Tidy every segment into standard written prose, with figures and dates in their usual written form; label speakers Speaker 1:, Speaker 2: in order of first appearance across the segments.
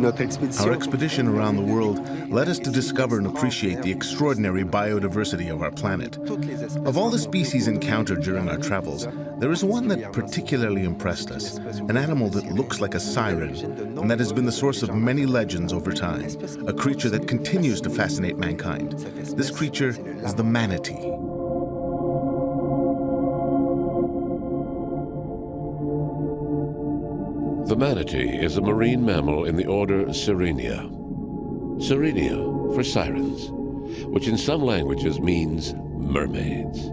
Speaker 1: Our expedition around the world led us to discover and appreciate the extraordinary biodiversity of our planet. Of all the species encountered during our travels, there is one that particularly impressed us, an animal that looks like a siren, and that has been the source of many legends over time, a creature that continues to fascinate mankind. This creature is the manatee.
Speaker 2: The manatee is a marine mammal in the order Sirenia. Sirenia for sirens, which in some languages means mermaids.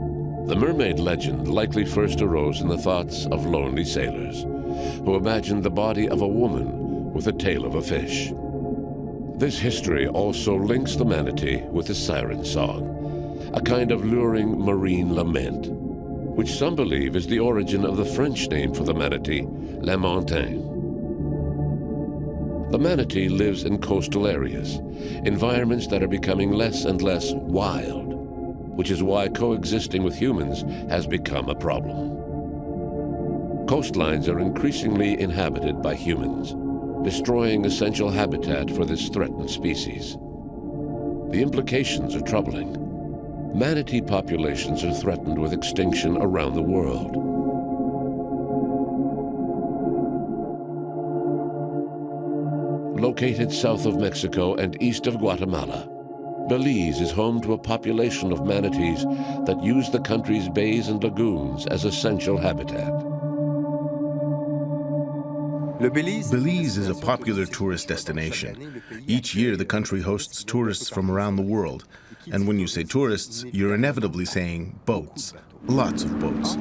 Speaker 2: The mermaid legend likely first arose in the thoughts of lonely sailors who imagined the body of a woman with the tail of a fish. This history also links the manatee with the siren song, a kind of luring marine lament, which some believe is the origin of the French name for the manatee, Lamantin. The manatee lives in coastal areas, environments that are becoming less and less wild, which is why coexisting with humans has become a problem. Coastlines are increasingly inhabited by humans, destroying essential habitat for this threatened species. The implications are troubling. Manatee populations are threatened with extinction around the world. Located south of Mexico and east of Guatemala, Belize is home to a population of manatees that use the country's bays and lagoons as essential habitat.
Speaker 1: Belize is a popular tourist destination. Each year, the country hosts tourists from around the world. And when you say tourists, you're inevitably saying boats. Lots of boats.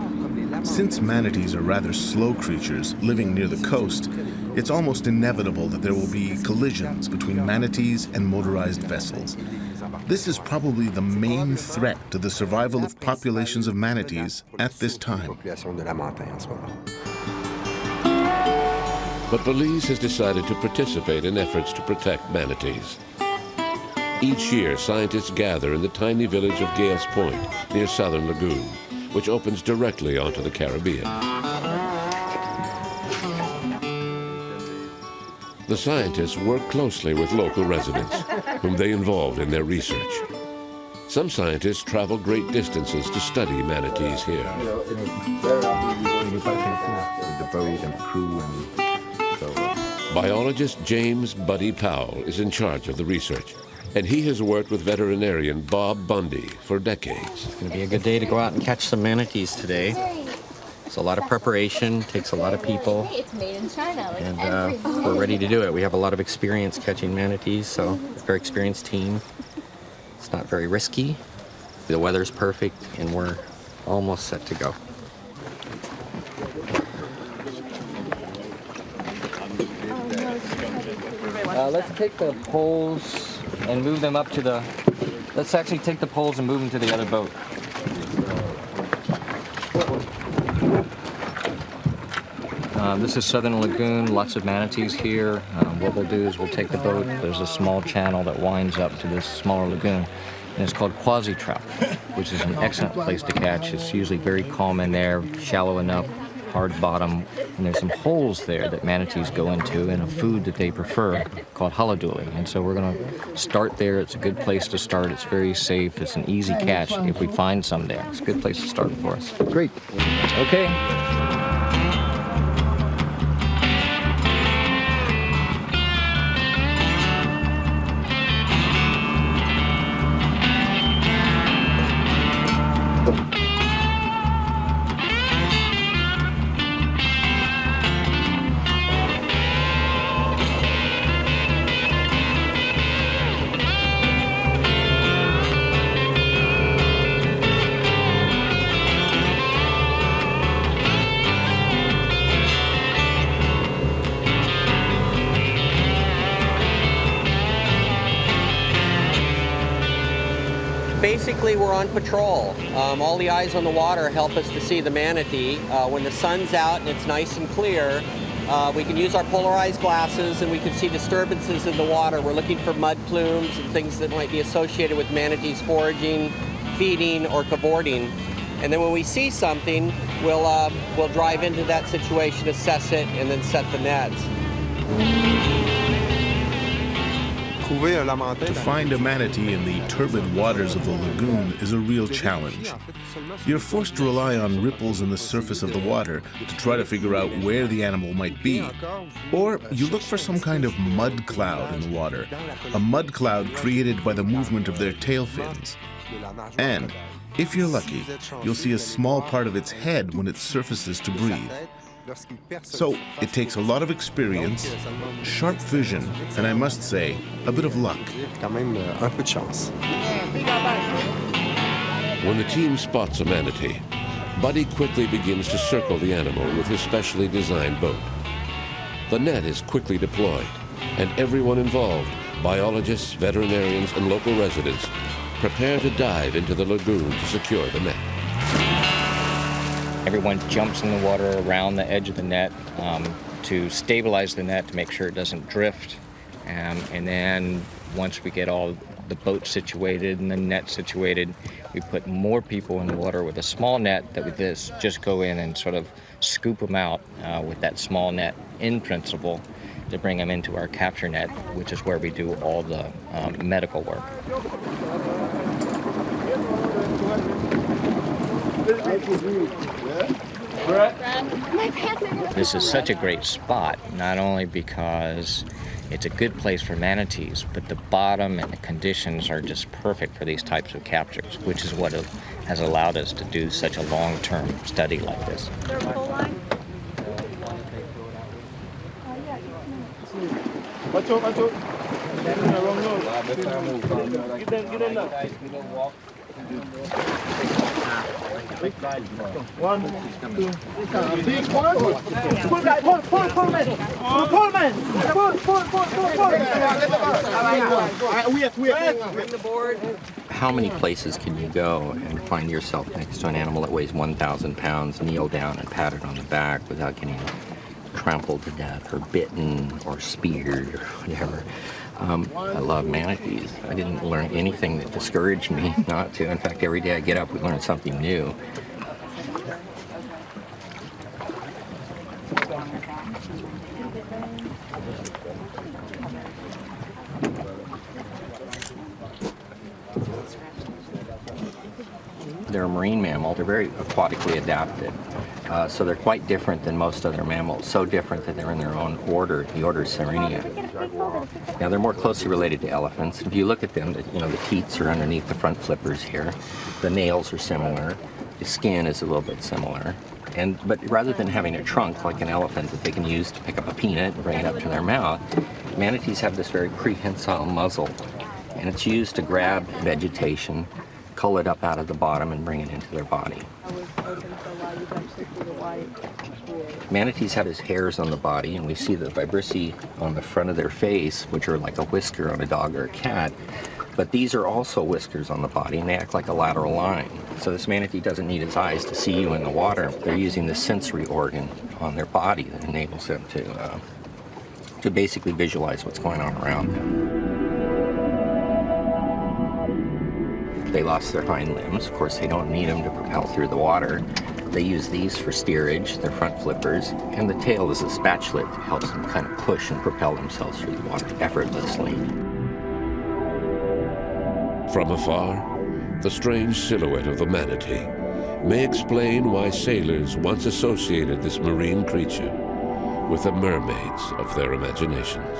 Speaker 1: Since manatees are rather slow creatures living near the coast, it's almost inevitable that there will be collisions between manatees and motorized vessels. This is probably the main threat to the survival of populations of manatees at this time.
Speaker 2: But Belize has decided to participate in efforts to protect manatees. Each year, scientists gather in the tiny village of Gales Point near Southern Lagoon, which opens directly onto the Caribbean. The scientists work closely with local residents, whom they involve in their research. Some scientists travel great distances to study manatees here. Biologist James Buddy Powell is in charge of the research, and he has worked with veterinarian Bob Bundy for decades.
Speaker 3: It's going to be a good day to go out and catch some manatees today. It's a lot of preparation, takes a lot of people,
Speaker 4: It's made in China,
Speaker 3: and we're ready to do it. We have a lot of experience catching manatees, so a very experienced team. It's not very risky. The weather's perfect, and we're almost set to go. Let's take the poles and move them up to the... Let's actually take the poles and move them to the other boat. This is Southern Lagoon, lots of manatees here. What we'll do is we'll take the boat, there's a small channel that winds up to this smaller lagoon, and it's called quasi-trout, which is an excellent place to catch. It's usually very calm in there, shallow enough, hard bottom, and there's some holes there that manatees go into and a food that they prefer called haladuli. And so we're going to start there. It's a good place to start. It's very safe. It's an easy catch if we find some there. It's a good place to start for us. Great. Okay.
Speaker 5: Basically, we're on patrol. All the eyes on the water help us to see the manatee. When the sun's out and it's nice and clear, we can use our polarized glasses and we can see disturbances in the water. We're looking for mud plumes and things that might be associated with manatees foraging, feeding, or cavorting. And then when we see something, we'll drive into that situation, assess it, and then set the nets.
Speaker 1: To find a manatee in the turbid waters of the lagoon is a real challenge. You're forced to rely on ripples in the surface of the water to try to figure out where the animal might be. Or you look for some kind of mud cloud in the water, a mud cloud created by the movement of their tail fins. And if you're lucky, you'll see a small part of its head when it surfaces to breathe. So it takes a lot of experience, sharp vision, and I must say, a bit of luck.
Speaker 2: When the team spots a manatee, Buddy quickly begins to circle the animal with his specially designed boat. The net is quickly deployed, and everyone involved, biologists, veterinarians, and local residents, prepare to dive into the lagoon to secure the net.
Speaker 3: Everyone jumps in the water around the edge of the net to stabilize the net to make sure it doesn't drift. And then once we get all the boat situated and the net situated, we put more people in the water with a small net that we just go in and sort of scoop them out with that small net in principle to bring them into our capture net, which is where we do all the medical work. This is such a great spot, not only because it's a good place for manatees, but the bottom and the conditions are just perfect for these types of captures, which is what has allowed us to do such a long-term study like this. How many places can you go and find yourself next to an animal that weighs 1,000 pounds, kneel down and pat it on the back without getting trampled to death or bitten or speared or whatever? I love manatees. I didn't learn anything that discouraged me not to. In fact, every day I get up, we learn something new. They're a marine mammal. They're very aquatically adapted. So they're quite different than most other mammals, so different that they're in their own order, the order Sirenia. Now they're more closely related to elephants. If you look at them, the teats are underneath the front flippers here. The nails are similar. The skin is a little bit similar. But rather than having a trunk like an elephant that they can use to pick up a peanut and bring it up to their mouth, manatees have this very prehensile muzzle, and it's used to grab vegetation, cull it up out of the bottom, and bring it into their body. Manatees have these hairs on the body, and we see the vibrissae on the front of their face, which are like a whisker on a dog or a cat. But these are also whiskers on the body, and they act like a lateral line. So this manatee doesn't need its eyes to see you in the water. They're using this sensory organ on their body that enables them to basically visualize what's going on around them. They lost their hind limbs. Of course, they don't need them to propel through the water. They use these for steerage, their front flippers, and the tail is a spatula that helps them kind of push and propel themselves through the water effortlessly.
Speaker 2: From afar, the strange silhouette of the manatee may explain why sailors once associated this marine creature with the mermaids of their imaginations.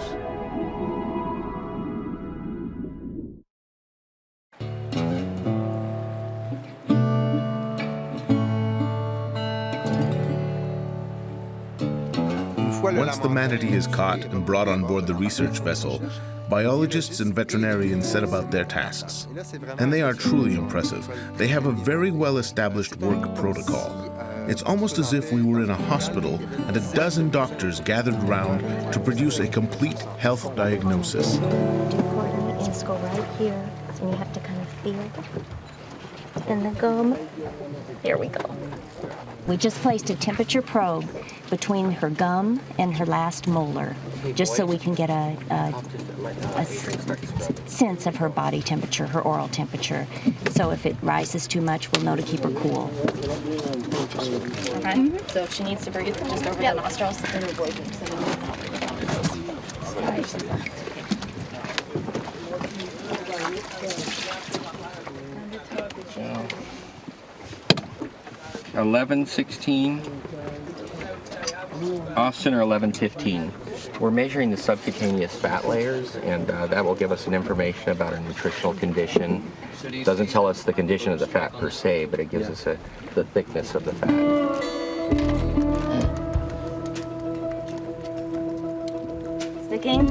Speaker 1: Once the manatee is caught and brought on board the research vessel, biologists and veterinarians set about their tasks. And they are truly impressive. They have a very well-established work protocol. It's almost as if we were in a hospital and a dozen doctors gathered round to produce a complete health diagnosis.
Speaker 4: The important is go right here, and you have to kind of feel in the gum. There we go. We just placed a temperature probe between her gum and her last molar, just so we can get a sense of her body temperature, her oral temperature. So if it rises too much, we'll know to keep her cool.
Speaker 6: Okay. So if she needs to breathe, just over the nostrils.
Speaker 7: 1116. Austin or 1115. We're measuring the subcutaneous fat layers, and that will give us an information about our nutritional condition. Doesn't tell us the condition of the fat per se, but it gives us the thickness of the fat.
Speaker 4: Sticking.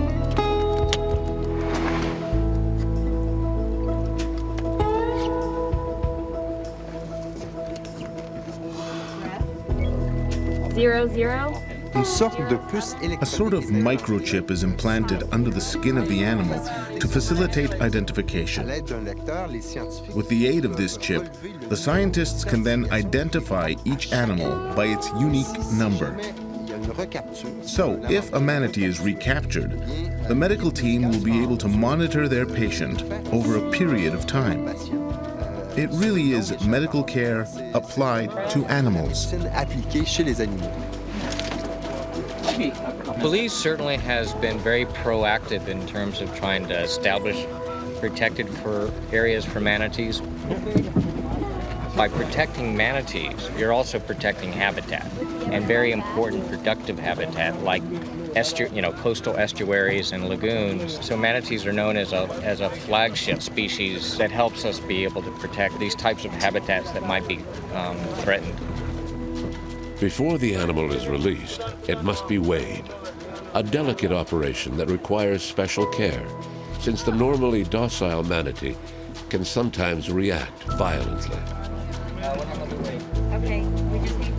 Speaker 4: Zero, zero.
Speaker 1: A sort of microchip is implanted under the skin of the animal to facilitate identification. With the aid of this chip, the scientists can then identify each animal by its unique number. So, if a manatee is recaptured, the medical team will be able to monitor their patient over a period of time. It really is medical care applied to animals.
Speaker 3: Belize certainly has been very proactive in terms of trying to establish protected areas for manatees. By protecting manatees, you're also protecting habitat, and very important productive habitat like coastal estuaries and lagoons. So manatees are known as a flagship species that helps us be able to protect these types of habitats that might be threatened.
Speaker 2: Before the animal is released, it must be weighed. A delicate operation that requires special care, since the normally docile manatee can sometimes react violently.
Speaker 4: Okay, we just need.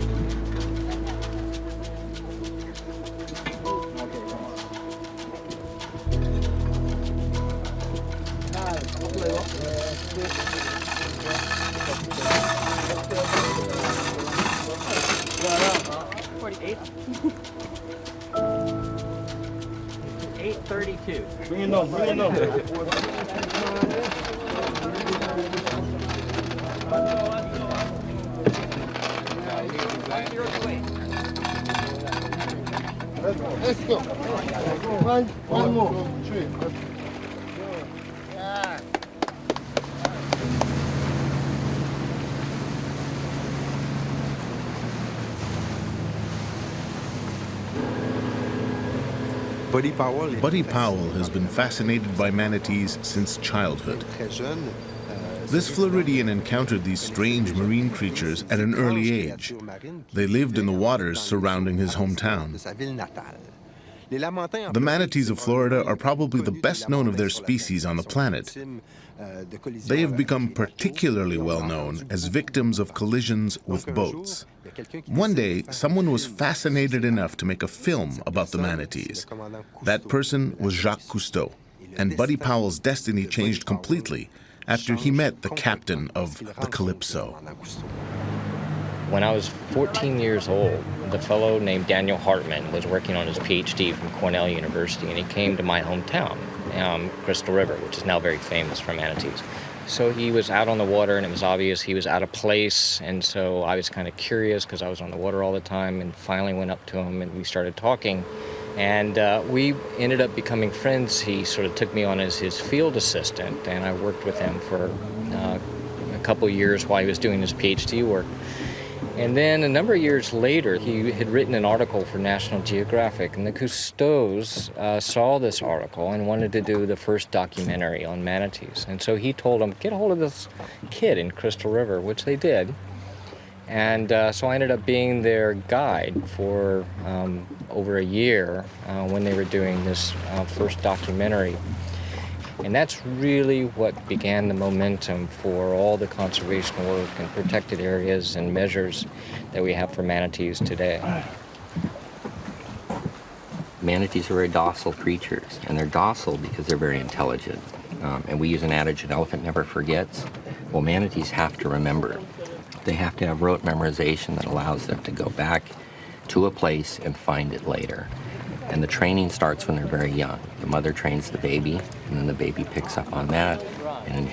Speaker 7: 48. 832. Bring it on, bring it on.
Speaker 8: Let's go. One more. Three.
Speaker 1: Buddy Powell has been fascinated by manatees since childhood. This Floridian encountered these strange marine creatures at an early age. They lived in the waters surrounding his hometown. The manatees of Florida are probably the best known of their species on the planet. They have become particularly well known as victims of collisions with boats. One day, someone was fascinated enough to make a film about the manatees. That person was Jacques Cousteau, and Buddy Powell's destiny changed completely after he met the captain of the Calypso.
Speaker 3: When I was 14 years old, the fellow named Daniel Hartman was working on his PhD from Cornell University, and he came to my hometown, Crystal River, which is now very famous for manatees. So he was out on the water, and it was obvious he was out of place, and so I was kind of curious because I was on the water all the time, and finally went up to him and we started talking. And we ended up becoming friends. He sort of took me on as his field assistant, and I worked with him for a couple years while he was doing his PhD work. And then a number of years later, he had written an article for National Geographic, and the Cousteaus saw this article and wanted to do the first documentary on manatees. And so he told them, get a hold of this kid in Crystal River, which they did. And so I ended up being their guide for over a year when they were doing this first documentary. And that's really what began the momentum for all the conservation work and protected areas and measures that we have for manatees today.
Speaker 7: Manatees are very docile creatures, and they're docile because they're very intelligent. And we use an adage, an elephant never forgets. Well, manatees have to remember. They have to have rote memorization that allows them to go back to a place and find it later. And the training starts when they're very young. The mother trains the baby, and then the baby picks up on that and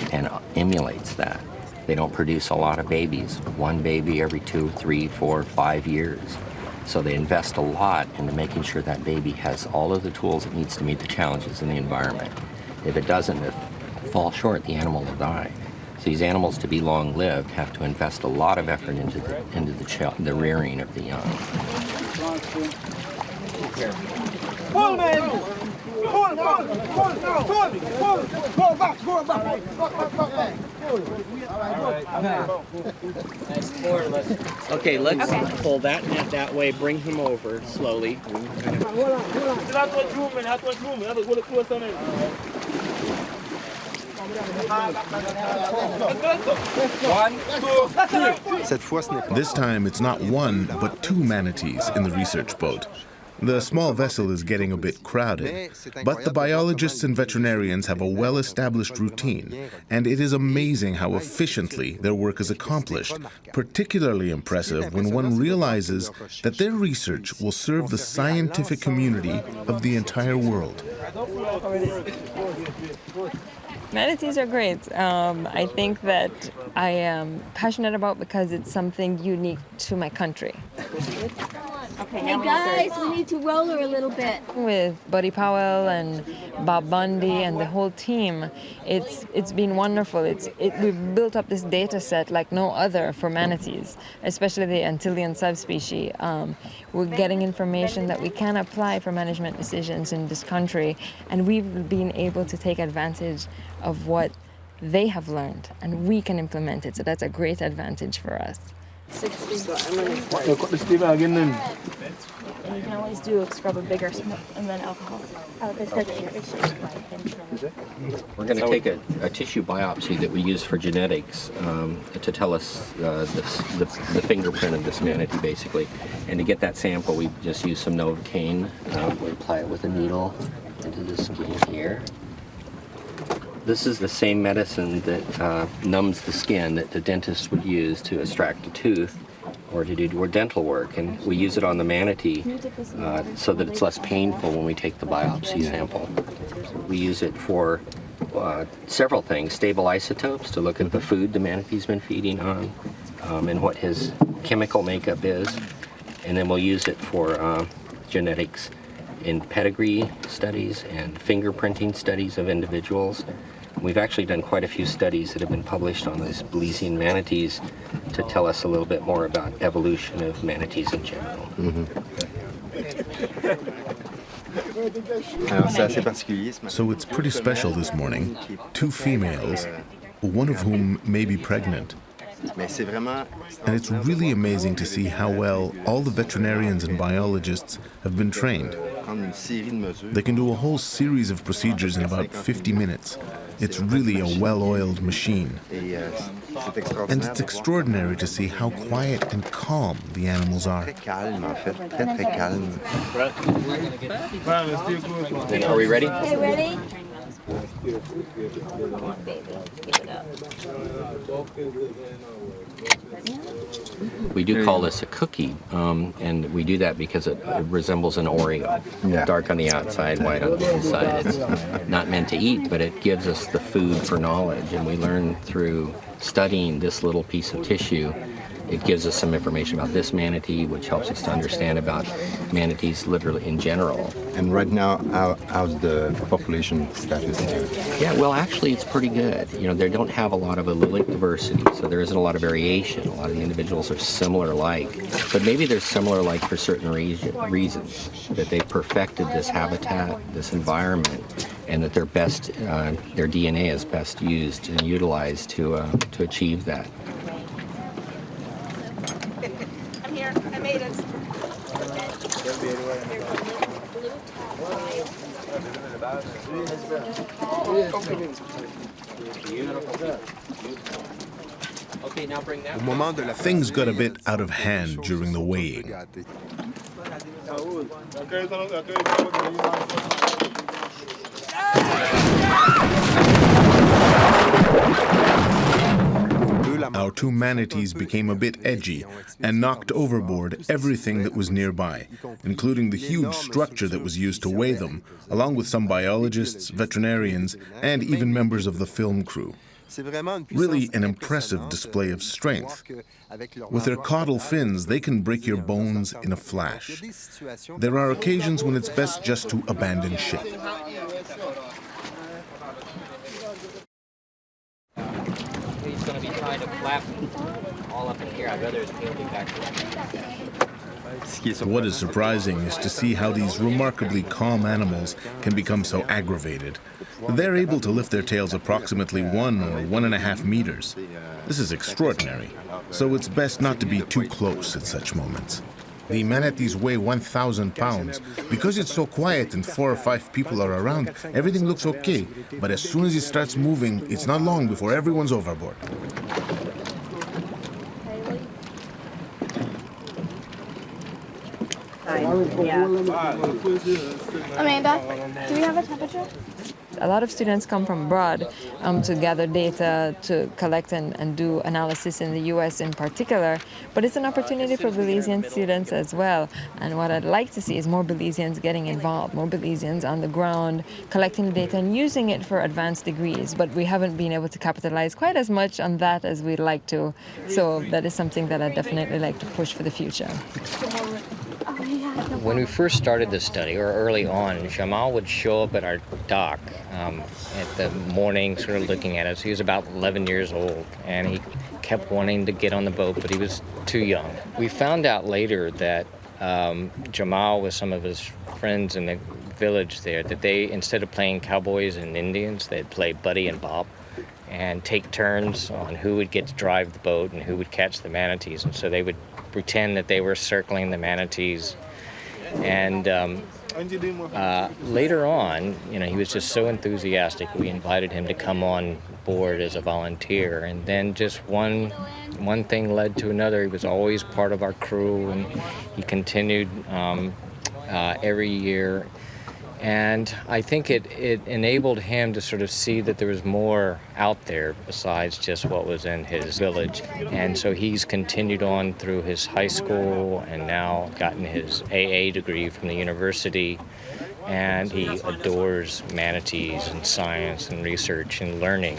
Speaker 7: emulates that. They don't produce a lot of babies, one baby every 2, 3, 4, 5 years. So they invest a lot into making sure that baby has all of the tools it needs to meet the challenges in the environment. If it doesn't, if it falls short, the animal will die. So these animals, to be long-lived, have to invest a lot of effort into the rearing of the young.
Speaker 8: Pull, man! Pull back!
Speaker 5: Okay, let's pull that net that way, bring him over slowly.
Speaker 1: This time it's not one, but two manatees in the research boat. The small vessel is getting a bit crowded, but the biologists and veterinarians have a well-established routine, and it is amazing how efficiently their work is accomplished, particularly impressive when one realizes that their research will serve the scientific community of the entire world.
Speaker 9: Manatees are great. I think that I am passionate about because it's something unique to my country.
Speaker 4: Hey guys, we need to roll her a little bit.
Speaker 9: With Buddy Powell and Bob Bundy and the whole team, it's been wonderful. We've built up this data set like no other for manatees, especially the Antillean subspecies. We're getting information that we can apply for management decisions in this country, and we've been able to take advantage of what they have learned, and we can implement it. So that's a great advantage for us.
Speaker 6: And you can always do scrub a bigger and then alcohol.
Speaker 7: We're going to take a tissue biopsy that we use for genetics to tell us the fingerprint of this manatee, basically. And to get that sample, we just use some Novocaine. We apply it with a needle into the skin here. This is the same medicine that numbs the skin that the dentist would use to extract a tooth or to do dental work, and we use it on the manatee so that it's less painful when we take the biopsy sample. We use it for several things: stable isotopes to look at the food the manatee's been feeding on and what his chemical makeup is, and then we'll use it for genetics in pedigree studies and fingerprinting studies of individuals. We've actually done quite a few studies that have been published on these Belizean manatees to tell us a little bit more about evolution of manatees in general.
Speaker 1: So it's pretty special this morning. Two females, one of whom may be pregnant. And it's really amazing to see how well all the veterinarians and biologists have been trained. They can do a whole series of procedures in about 50 minutes. It's really a well-oiled machine. And it's extraordinary to see how quiet and calm the animals are.
Speaker 7: Are we ready?
Speaker 4: Okay, ready?
Speaker 7: We do call this a cookie, and we do that because it resembles an Oreo. Dark on the outside, white on the inside. It's not meant to eat, but it gives us the food for knowledge, and we learn through studying this little piece of tissue. It gives us some information about this manatee, which helps us to understand about manatees literally in general.
Speaker 10: And right now, how's the population status here?
Speaker 7: Yeah, well, actually, it's pretty good. You know, they don't have a lot of allelic diversity, so there isn't a lot of variation. A lot of the individuals are similar-like, but maybe they're similar-like for certain reasons, that they perfected this habitat, this environment, and that their DNA is best used and utilized to achieve that.
Speaker 6: I'm here. I made it.
Speaker 5: Okay, now bring that.
Speaker 1: Things got a bit out of hand during the weighing. Our two manatees became a bit edgy and knocked overboard everything that was nearby, including the huge structure that was used to weigh them, along with some biologists, veterinarians, and even members of the film crew. Really an impressive display of strength. With their caudal fins, they can break your bones in a flash. There are occasions when it's best just to abandon ship.
Speaker 7: flap all up in here. I'd rather his tail be back there.
Speaker 1: What is surprising is to see how these remarkably calm animals can become so aggravated. They're able to lift their tails approximately 1 or 1.5 meters. This is extraordinary, so it's best not to be too close at such moments. The manatees weigh 1,000 pounds. Because it's so quiet and 4 or 5 people are around, everything looks okay. But as soon as it starts moving, it's not long before everyone's overboard.
Speaker 6: Amanda, do we have a temperature?
Speaker 9: A lot of students come from abroad to gather data, to collect and do analysis in the US in particular, but it's an opportunity for Belizean students as well. And what I'd like to see is more Belizeans getting involved, more Belizeans on the ground, collecting the data and using it for advanced degrees, but we haven't been able to capitalize quite as much on that as we'd like to. So that is something that I'd definitely like to push for the future.
Speaker 3: When we first started this study, or early on, Jamal would show up at our dock at the morning, sort of looking at us. He was about 11 years old, and he kept wanting to get on the boat, but he was too young. We found out later that Jamal, with some of his friends in the village there, that they, instead of playing cowboys and Indians, they'd play Buddy and Bob and take turns on who would get to drive the boat and who would catch the manatees. And so they would pretend that they were circling the manatees. And later on, he was just so enthusiastic. We invited him to come on board as a volunteer, and then just one thing led to another. He was always part of our crew, and he continued every year. And I think it enabled him to sort of see that there was more out there besides just what was in his village. And so he's continued on through his high school and now gotten his AA degree from the university. And he adores manatees and science and research and learning.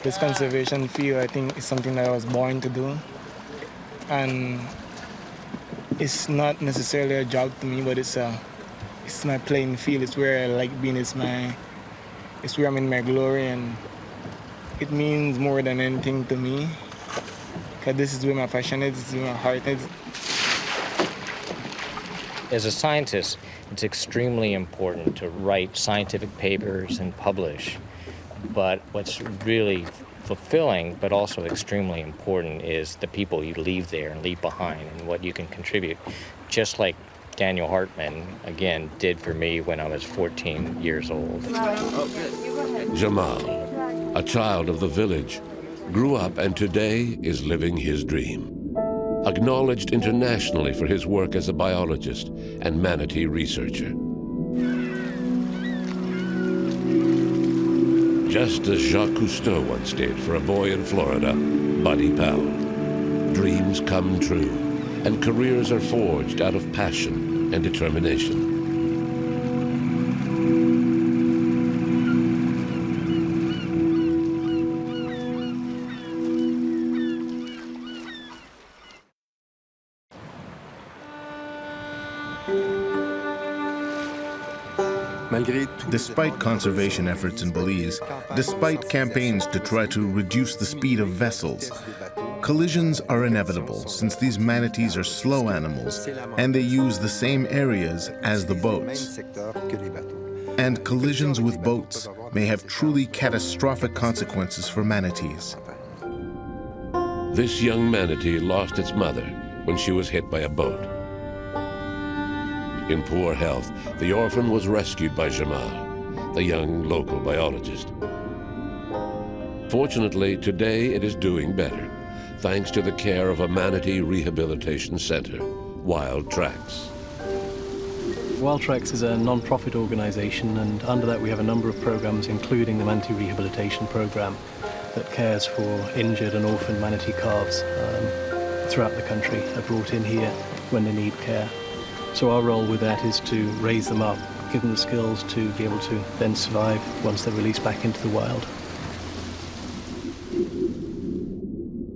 Speaker 11: This conservation field, I think, is something that I was born to do. And it's not necessarily a job to me, but it's my playing field. It's where I like being. It's where I'm in my glory, and it means more than anything to me. Because this is where my passion is. This is where my heart is.
Speaker 3: As a scientist, it's extremely important to write scientific papers and publish. But what's really fulfilling, but also extremely important, is the people you leave there and leave behind and what you can contribute. Just like Daniel Hartman, again, did for me when I was 14 years old.
Speaker 2: Jamal, a child of the village, grew up and today is living his dream. Acknowledged internationally for his work as a biologist and manatee researcher. Just as Jacques Cousteau once did for a boy in Florida, Buddy Powell. Dreams come true, and careers are forged out of passion and determination.
Speaker 1: Despite conservation efforts in Belize, despite campaigns to try to reduce the speed of vessels, collisions are inevitable since these manatees are slow animals and they use the same areas as the boats. And collisions with boats may have truly catastrophic consequences for manatees.
Speaker 2: This young manatee lost its mother when she was hit by a boat. In poor health, the orphan was rescued by Jamal, the young local biologist. Fortunately, today it is doing better, thanks to the care of a Manatee Rehabilitation Center, Wild Tracks.
Speaker 12: Wild Tracks is a non-profit organization, and under that we have a number of programs, including the Manatee Rehabilitation Program, that cares for injured and orphaned manatee calves throughout the country, are brought in here when they need care. So our role with that is to raise them up, give them the skills to be able to then survive once they're released back into the wild.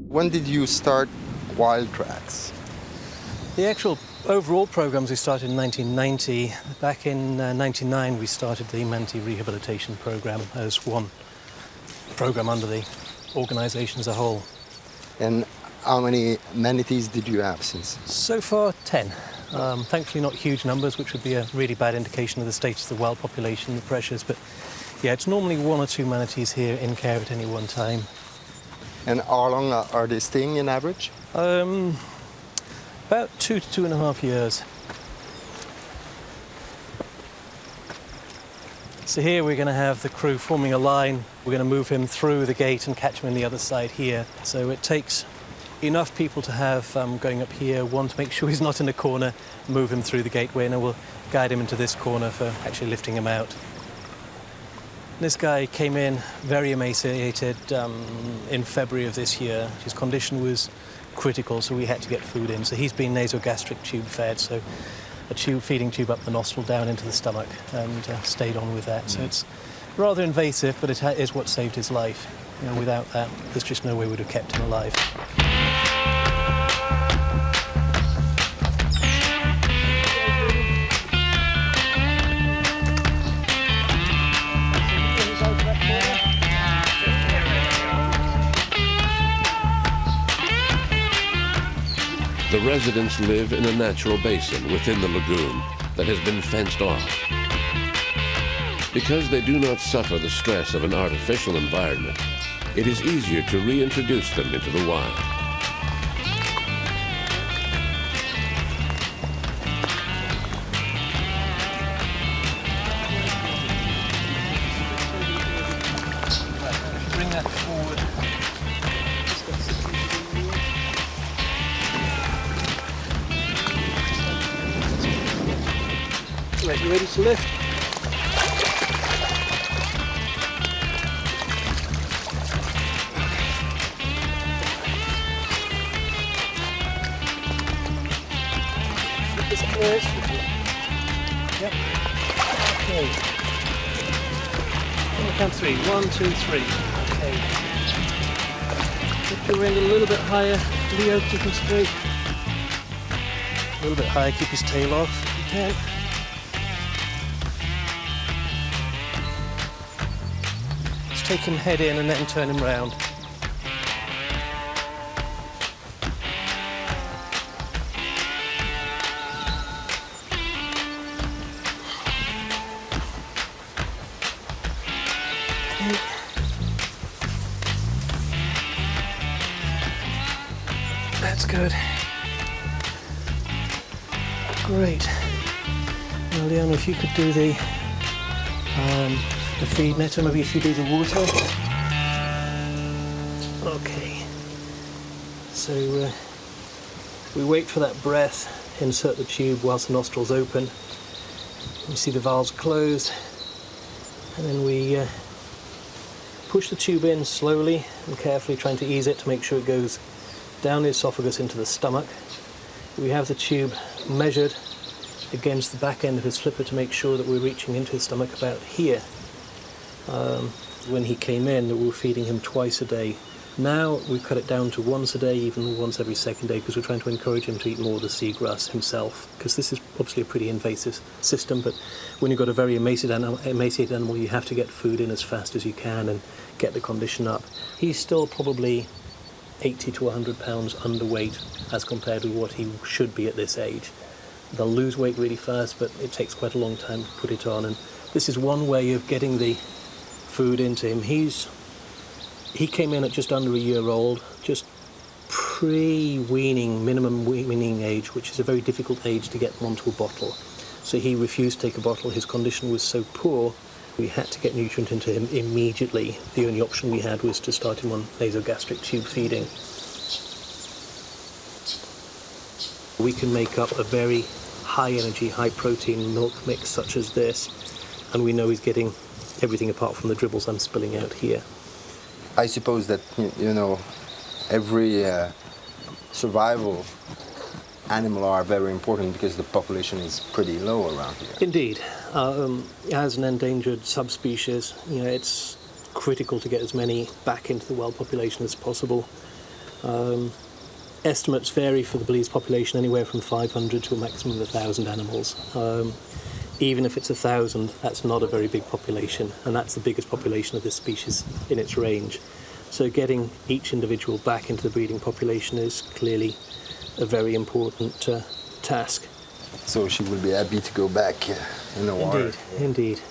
Speaker 10: When did you start Wild Tracks?
Speaker 12: The actual overall programs we started in 1990. Back in 99 we started the Manatee Rehabilitation Program as one program under the organisation as a whole.
Speaker 10: And how many manatees did you have since?
Speaker 12: So far 10. Thankfully not huge numbers, which would be a really bad indication of the status of the wild population, the pressures, but yeah, it's normally 1 or 2 manatees here in care at any one time.
Speaker 10: And how long are they staying in average?
Speaker 12: About 2 to 2.5 years. So here we're going to have the crew forming a line. We're going to move him through the gate and catch him on the other side here. So it takes enough people to have going up here, one to make sure he's not in a corner, move him through the gateway, and then we'll guide him into this corner for actually lifting him out. This guy came in very emaciated in February of this year. His condition was critical, so we had to get food in. So he's been nasogastric tube fed, so a feeding tube up the nostril down into the stomach, and stayed on with that. So it's rather invasive, but it is what saved his life. You know, without that, there's just no way we'd have kept him alive.
Speaker 2: The residents live in a natural basin within the lagoon that has been fenced off. Because they do not suffer the stress of an artificial environment, it is easier to reintroduce them into the wild.
Speaker 12: Bring that forward. Right, you ready to lift? Flip this first. Yep. Okay. Count 3. 1, 2, 3. Okay. Lift your end a little bit higher. Leo, keep him straight. A little bit higher, keep his tail off if you can. Take him head in and then turn him round. Okay. That's good. Great. Now, Leon, if you could do the feed netter, maybe if you do the water. Okay. So we wait for that breath, insert the tube whilst the nostrils open. You see the valves closed, and then we push the tube in slowly and carefully, trying to ease it to make sure it goes down the esophagus into the stomach. We have the tube measured against the back end of his flipper to make sure that we're reaching into his stomach about here. When he came in, we were feeding him twice a day. Now we cut it down to once a day, even once every second day, because we're trying to encourage him to eat more of the seagrass himself, because this is obviously a pretty invasive system, but when you've got a very emaciated animal, you have to get food in as fast as you can and get the condition up. He's still probably 80 to 100 pounds underweight as compared with what he should be at this age. They'll lose weight really fast, but it takes quite a long time to put it on, and this is one way of getting the food into him. He came in at just under a year old, just pre-weaning, minimum weaning age, which is a very difficult age to get onto a bottle. So he refused to take a bottle. His condition was so poor, we had to get nutrient into him immediately. The only option we had was to start him on nasogastric tube feeding. We can make up a very high energy, high protein milk mix such as this, and we know he's getting everything apart from the dribbles I'm spilling out here.
Speaker 10: I suppose that, you know, every survival animal are very important because the population is pretty low around here.
Speaker 12: Indeed. As an endangered subspecies, you know, it's critical to get as many back into the wild population as possible. estimates vary for the Belize population anywhere from 500 to a maximum of 1,000 animals. Even if it's 1,000, that's not a very big population, and that's the biggest population of this species in its range. So getting each individual back into the breeding population is clearly a very important task.
Speaker 10: So she will be happy to go back in the water.
Speaker 12: Indeed.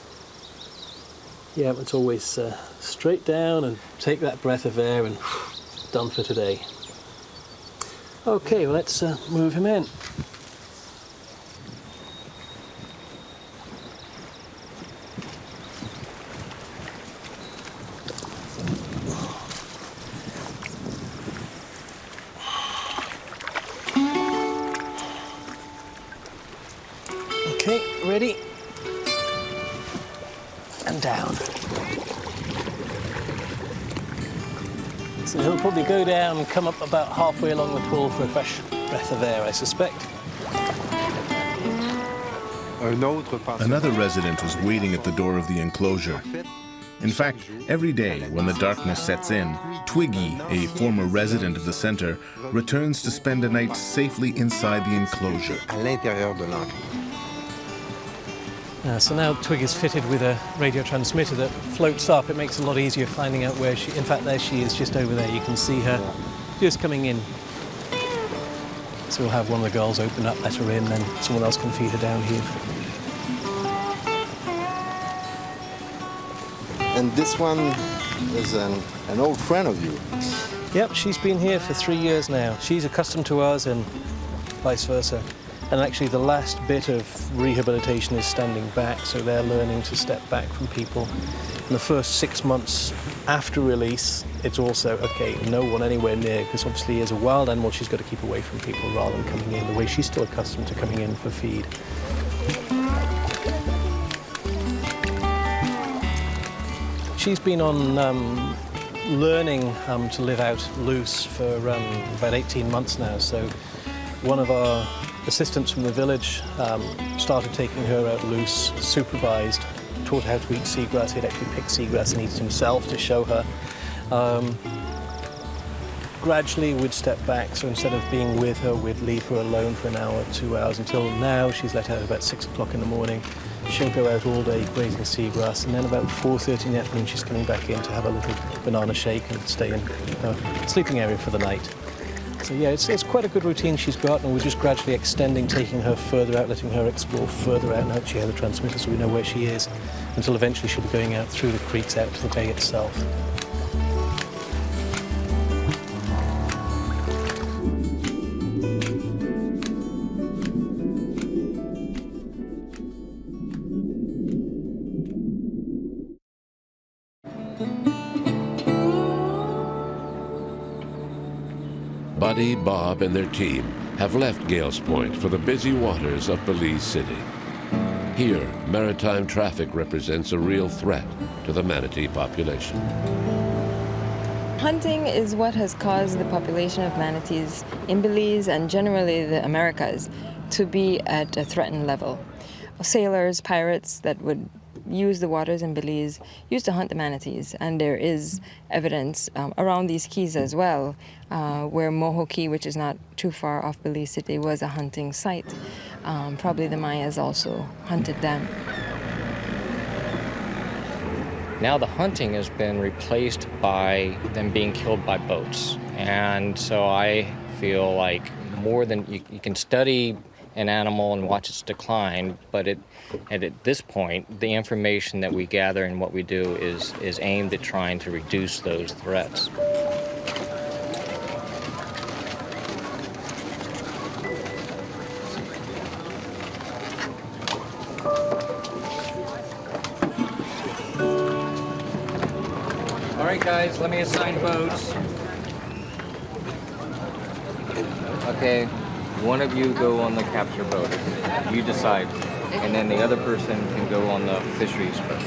Speaker 12: Yeah, it's always straight down and take that breath of air and done for today. Okay, well, let's move him in. Okay, ready? And down. So he'll probably go down and come up about halfway along the pool for a fresh breath of air, I suspect.
Speaker 1: Another resident was waiting at the door of the enclosure. In fact, every day when the darkness sets in, Twiggy, a former resident of the center, returns to spend a night safely inside the enclosure.
Speaker 12: So now Twig is fitted with a radio transmitter that floats up. It makes it a lot easier finding out where she... In fact, there she is, just over there. You can see her just coming in. So we'll have one of the girls open up, let her in, then someone else can feed her down here.
Speaker 10: And this one is an old friend of you.
Speaker 12: Yep, she's been here for 3 years now. She's accustomed to us and vice versa. And actually the last bit of rehabilitation is standing back, so they're learning to step back from people. In the first 6 months after release, it's also, okay, no one anywhere near, because obviously as a wild animal, she's got to keep away from people rather than coming in, the way she's still accustomed to coming in for feed. She's been on learning to live out loose for about 18 months now, so one of our assistants from the village started taking her out loose, supervised, taught her how to eat seagrass. He'd actually pick seagrass and eat it himself to show her. Gradually would step back, so instead of being with her, we'd leave her alone for an hour, 2 hours, until now she's let out about 6 o'clock in the morning. She'll go out all day grazing seagrass, and then about 4:30 in the afternoon she's coming back in to have a little banana shake and stay in her sleeping area for the night. So yeah, it's quite a good routine she's got, and we're just gradually extending, taking her further out, letting her explore further out. Now she has a transmitter, so we know where she is, until eventually she'll be going out through the creeks out to the bay itself.
Speaker 2: Buddy, Bob, and their team have left Gales Point for the busy waters of Belize City. Here, maritime traffic represents a real threat to the manatee population.
Speaker 9: Hunting is what has caused the population of manatees in Belize and generally the Americas to be at a threatened level. Sailors, pirates that would use the waters in Belize used to hunt the manatees, and there is evidence around these keys as well, where Moho Key, which is not too far off Belize City, was a hunting site. Probably the Mayas also hunted them.
Speaker 3: Now the hunting has been replaced by them being killed by boats, and so I feel like more than you can study an animal and watch its decline, but at this point, the information that we gather and what we do is aimed at trying to reduce those threats. All right, guys, let me assign boats. Okay. One of you go on the capture boat. You decide. And then the other person can go on the fisheries boat.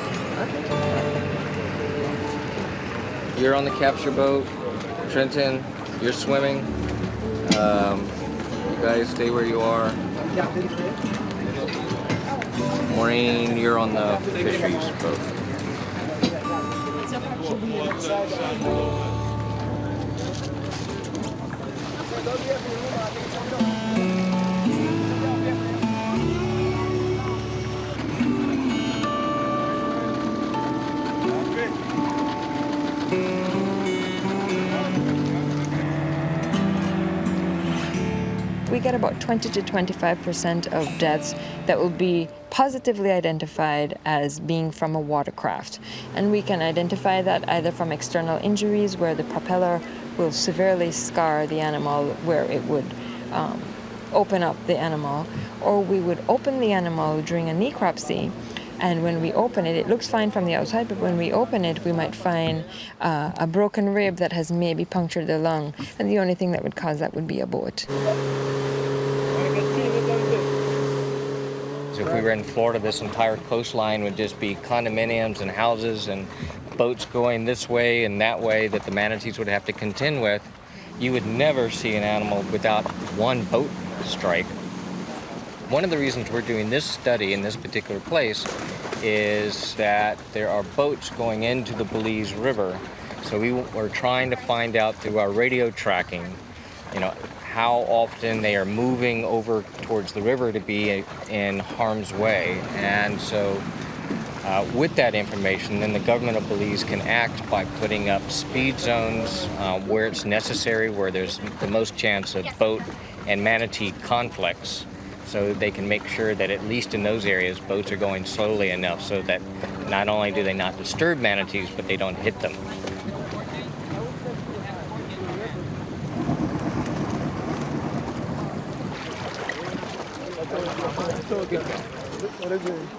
Speaker 3: You're on the capture boat. Trenton, you're swimming. You guys stay where you are. Maureen, you're on the fisheries boat.
Speaker 9: We get about 20 to 25% of deaths that will be positively identified as being from a watercraft. And we can identify that either from external injuries where the propeller will severely scar the animal where it would open up the animal, or we would open the animal during a necropsy. And when we open it, it looks fine from the outside, but when we open it, we might find a broken rib that has maybe punctured the lung. And the only thing that would cause that would be a boat.
Speaker 3: So if we were in Florida, this entire coastline would just be condominiums and houses and boats going this way and that way that the manatees would have to contend with. You would never see an animal without one boat strike. One of the reasons we're doing this study in this particular place is that there are boats going into the Belize River. So we were trying to find out through our radio tracking, how often they are moving over towards the river to be in harm's way. And so with that information, then the government of Belize can act by putting up speed zones where it's necessary, where there's the most chance of boat and manatee conflicts. So they can make sure that at least in those areas, boats are going slowly enough so that not only do they not disturb manatees, but they don't hit them.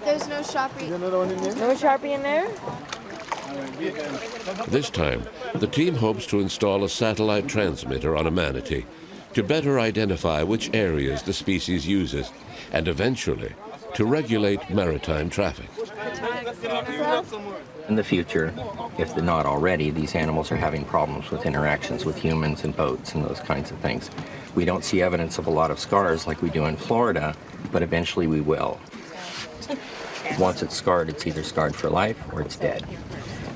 Speaker 6: There's no Sharpie.
Speaker 9: No Sharpie in there?
Speaker 2: This time, the team hopes to install a satellite transmitter on a manatee to better identify which areas the species uses and eventually to regulate maritime traffic.
Speaker 7: In the future, if they're not already, these animals are having problems with interactions with humans and boats and those kinds of things. We don't see evidence of a lot of scars like we do in Florida, but eventually we will. Once it's scarred, it's either scarred for life or it's dead.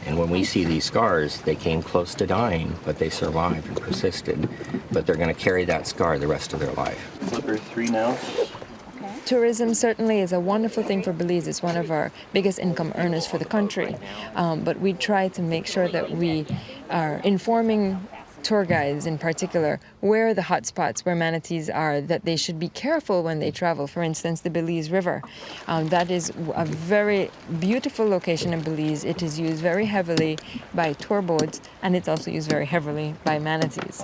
Speaker 7: And when we see these scars, they came close to dying, but they survived and persisted. But they're going to carry that scar the rest of their life.
Speaker 12: Number 3 now.
Speaker 9: Tourism certainly is a wonderful thing for Belize. It's one of our biggest income earners for the country. But we try to make sure that we are informing tour guides in particular where the hot spots where manatees are, that they should be careful when they travel. For instance, the Belize River. That is a very beautiful location in Belize. It is used very heavily by tour boats, and it's also used very heavily by manatees.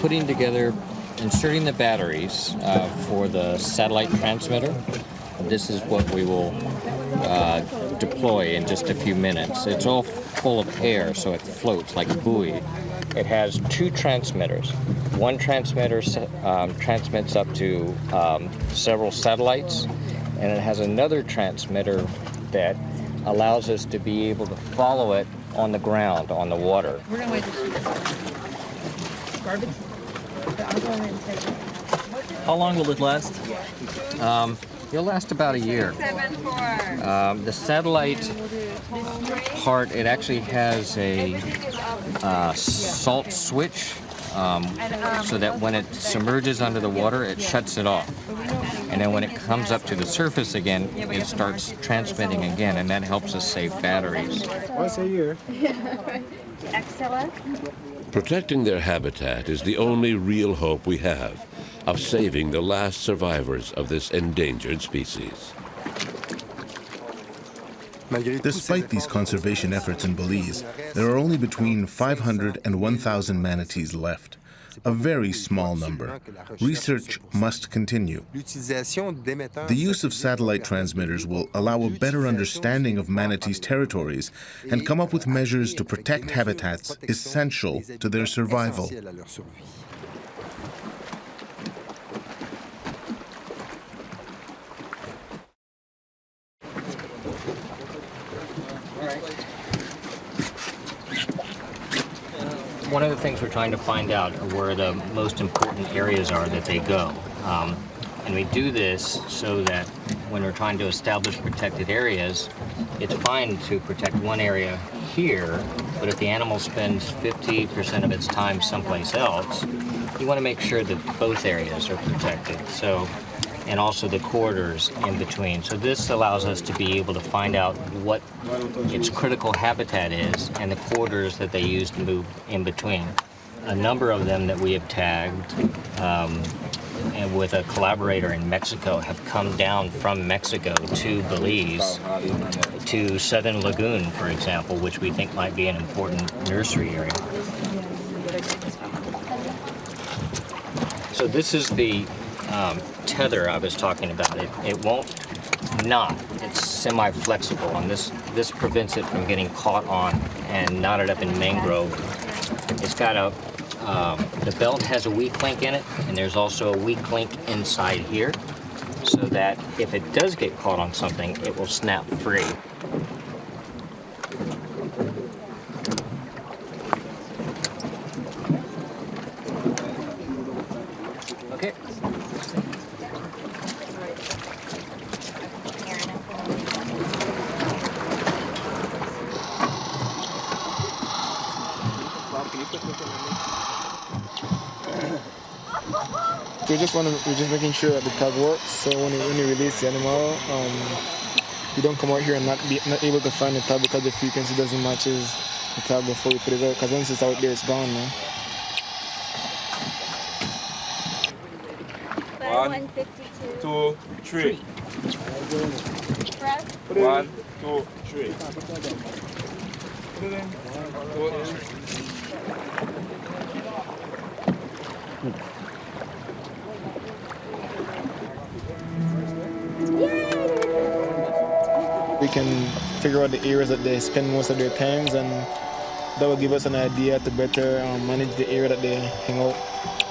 Speaker 3: Putting together, inserting the batteries for the satellite transmitter. This is what we will deploy in just a few minutes. It's all full of air, so it floats like a buoy. It has 2 transmitters. One transmitter transmits up to several satellites, and it has another transmitter that allows us to be able to follow it on the ground, on the water.
Speaker 6: We're gonna wait to see this. Garbage? I'll go in and take it.
Speaker 12: How long will it last?
Speaker 3: It'll last about a year. The satellite part, it actually has a salt switch so that when it submerges under the water, it shuts it off. And then when it comes up to the surface again, it starts transmitting again, and that helps us save batteries.
Speaker 11: Once a year.
Speaker 4: Excellent.
Speaker 2: Protecting their habitat is the only real hope we have of saving the last survivors of this endangered species.
Speaker 1: Despite these conservation efforts in Belize, there are only between 500 and 1,000 manatees left. A very small number. Research must continue. The use of satellite transmitters will allow a better understanding of manatees' territories and come up with measures to protect habitats essential to their survival.
Speaker 3: one of the things we're trying to find out are where the most important areas are that they go. And we do this so that when we're trying to establish protected areas, it's fine to protect one area here, but if the animal spends 50% of its time someplace else, you want to make sure that both areas are protected. So, and also the corridors in between. So this allows us to be able to find out what its critical habitat is and the corridors that they use to move in between. A number of them that we have tagged and with a collaborator in Mexico have come down from Mexico to Belize, to Southern Lagoon, for example, which we think might be an important nursery area. So this is the tether I was talking about. It won't knot. It's semi-flexible, and this prevents it from getting caught on and knotted up in mangrove. It's got a the belt has a weak link in it, and there's also a weak link inside here, so that if it does get caught on something, it will snap free. Okay.
Speaker 11: We're just making sure that the tag works. So when you release the animal, you don't come out here and not able to find the tag because the frequency doesn't match the tag before you put it out. Because once it's out there, it's gone now.
Speaker 8: 1, 2, 3. 1, 2, 3.
Speaker 11: We can figure out the areas that they spend most of their times, and that will give us an idea to better manage the area that they hang out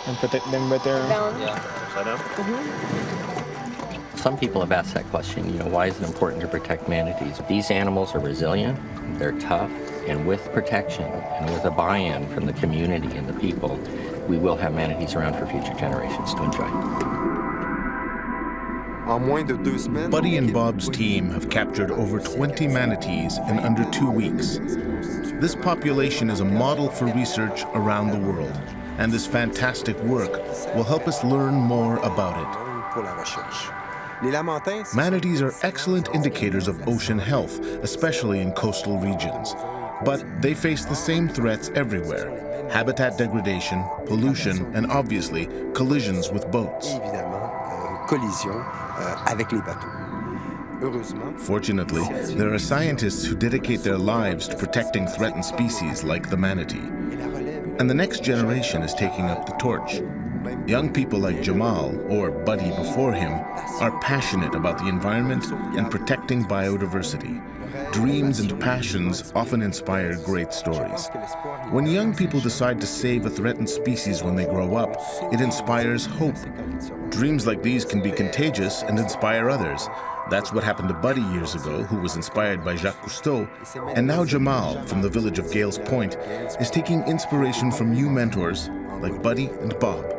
Speaker 11: and protect them better.
Speaker 7: Some people have asked that question, why is it important to protect manatees? These animals are resilient, they're tough, and with protection and with a buy-in from the community and the people, we will have manatees around for future generations to enjoy.
Speaker 1: Buddy and Bob's team have captured over 20 manatees in under 2 weeks. This population is a model for research around the world, and this fantastic work will help us learn more about it. Manatees are excellent indicators of ocean health, especially in coastal regions. But they face the same threats everywhere: habitat degradation, pollution, and obviously collisions with boats. Fortunately, there are scientists who dedicate their lives to protecting threatened species like the manatee. And the next generation is taking up the torch. Young people like Jamal, or Buddy before him, are passionate about the environment and protecting biodiversity. Dreams and passions often inspire great stories. When young people decide to save a threatened species when they grow up, it inspires hope. Dreams like these can be contagious and inspire others. That's what happened to Buddy years ago, who was inspired by Jacques Cousteau. And now Jamal, from the village of Gales Point, is taking inspiration from new mentors like Buddy and Bob.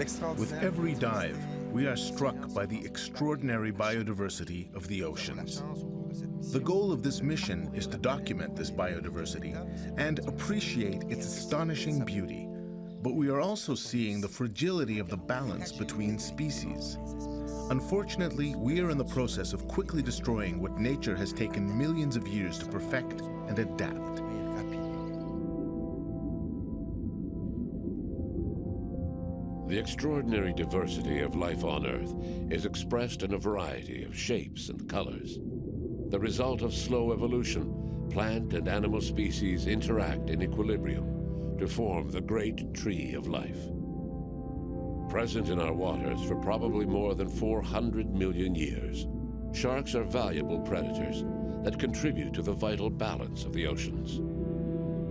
Speaker 1: With every dive, we are struck by the extraordinary biodiversity of the oceans. The goal of this mission is to document this biodiversity and appreciate its astonishing beauty. But we are also seeing the fragility of the balance between species. Unfortunately, we are in the process of quickly destroying what nature has taken millions of years to perfect and adapt.
Speaker 2: The extraordinary diversity of life on Earth is expressed in a variety of shapes and colors. The result of slow evolution, plant and animal species interact in equilibrium to form the great tree of life. Present in our waters for probably more than 400 million years, sharks are valuable predators that contribute to the vital balance of the oceans.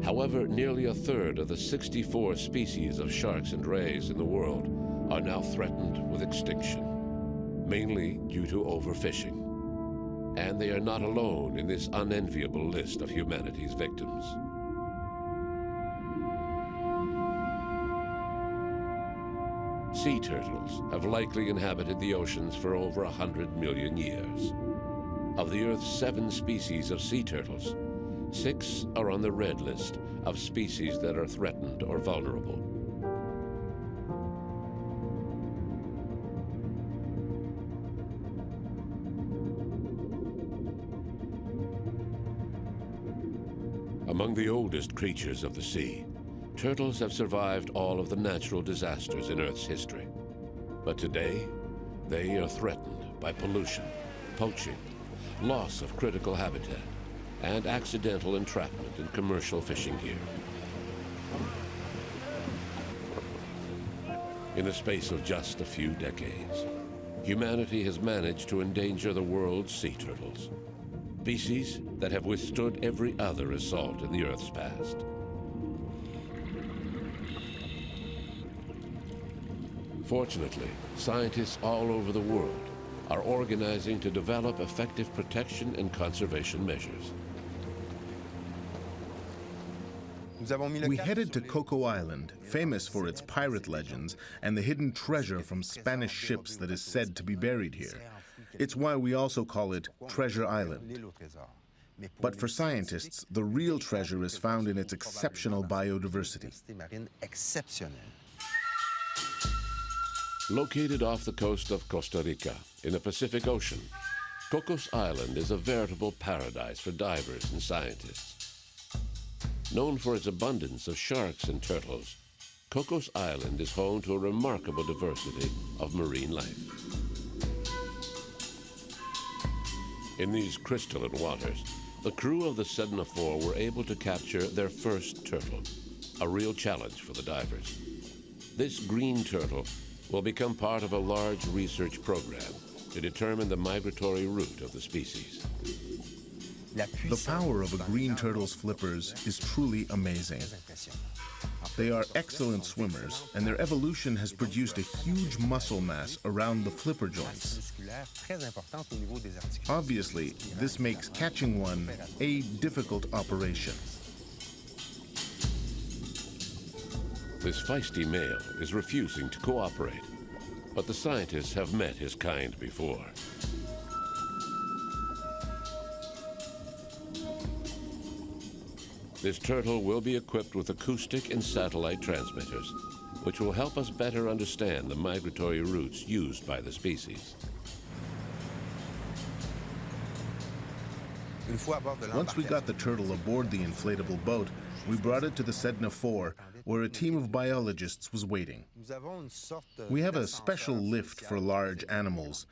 Speaker 2: However, nearly a third of the 64 species of sharks and rays in the world are now threatened with extinction, mainly due to overfishing. And they are not alone in this unenviable list of humanity's victims. Sea turtles have likely inhabited the oceans for over 100 million years. Of the Earth's 7 species of sea turtles, 6 are on the red list of species that are threatened or vulnerable. Among the oldest creatures of the sea, turtles have survived all of the natural disasters in Earth's history. But today, they are threatened by pollution, poaching, loss of critical habitat, and accidental entrapment in commercial fishing gear. In the space of just a few decades, humanity has managed to endanger the world's sea turtles, species that have withstood every other assault in the Earth's past. Fortunately, scientists all over the world are organizing to develop effective protection and conservation measures.
Speaker 1: We headed to Kokos Island, famous for its pirate legends and the hidden treasure from Spanish ships that is said to be buried here. It's why we also call it Treasure Island. But for scientists, the real treasure is found in its exceptional biodiversity.
Speaker 2: Located off the coast of Costa Rica in the Pacific Ocean, Kokos Island is a veritable paradise for divers and scientists. Known for its abundance of sharks and turtles, Kokos Island is home to a remarkable diversity of marine life. In these crystalline waters, the crew of the Sedna 4 were able to capture their first turtle, a real challenge for the divers. This green turtle will become part of a large research program to determine the migratory route of the species.
Speaker 1: The power of a green turtle's flippers is truly amazing. They are excellent swimmers, and their evolution has produced a huge muscle mass around the flipper joints. Obviously, this makes catching one a difficult operation.
Speaker 2: This feisty male is refusing to cooperate, but the scientists have met his kind before. This turtle will be equipped with acoustic and satellite transmitters, which will help us better understand the migratory routes used by the species.
Speaker 1: Once we got the turtle aboard the inflatable boat, we brought it to the Sedna 4, where a team of biologists was waiting. We have a special lift for large animals,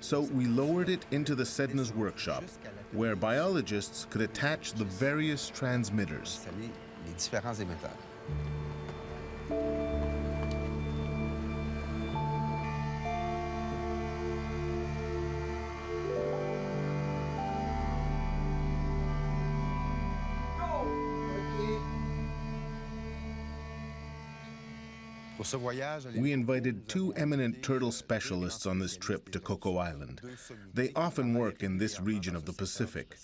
Speaker 1: so we lowered it into the Sedna's workshop, where biologists could attach the various transmitters. We invited 2 eminent turtle specialists on this trip to Kokos Island. They often work in this region of the Pacific.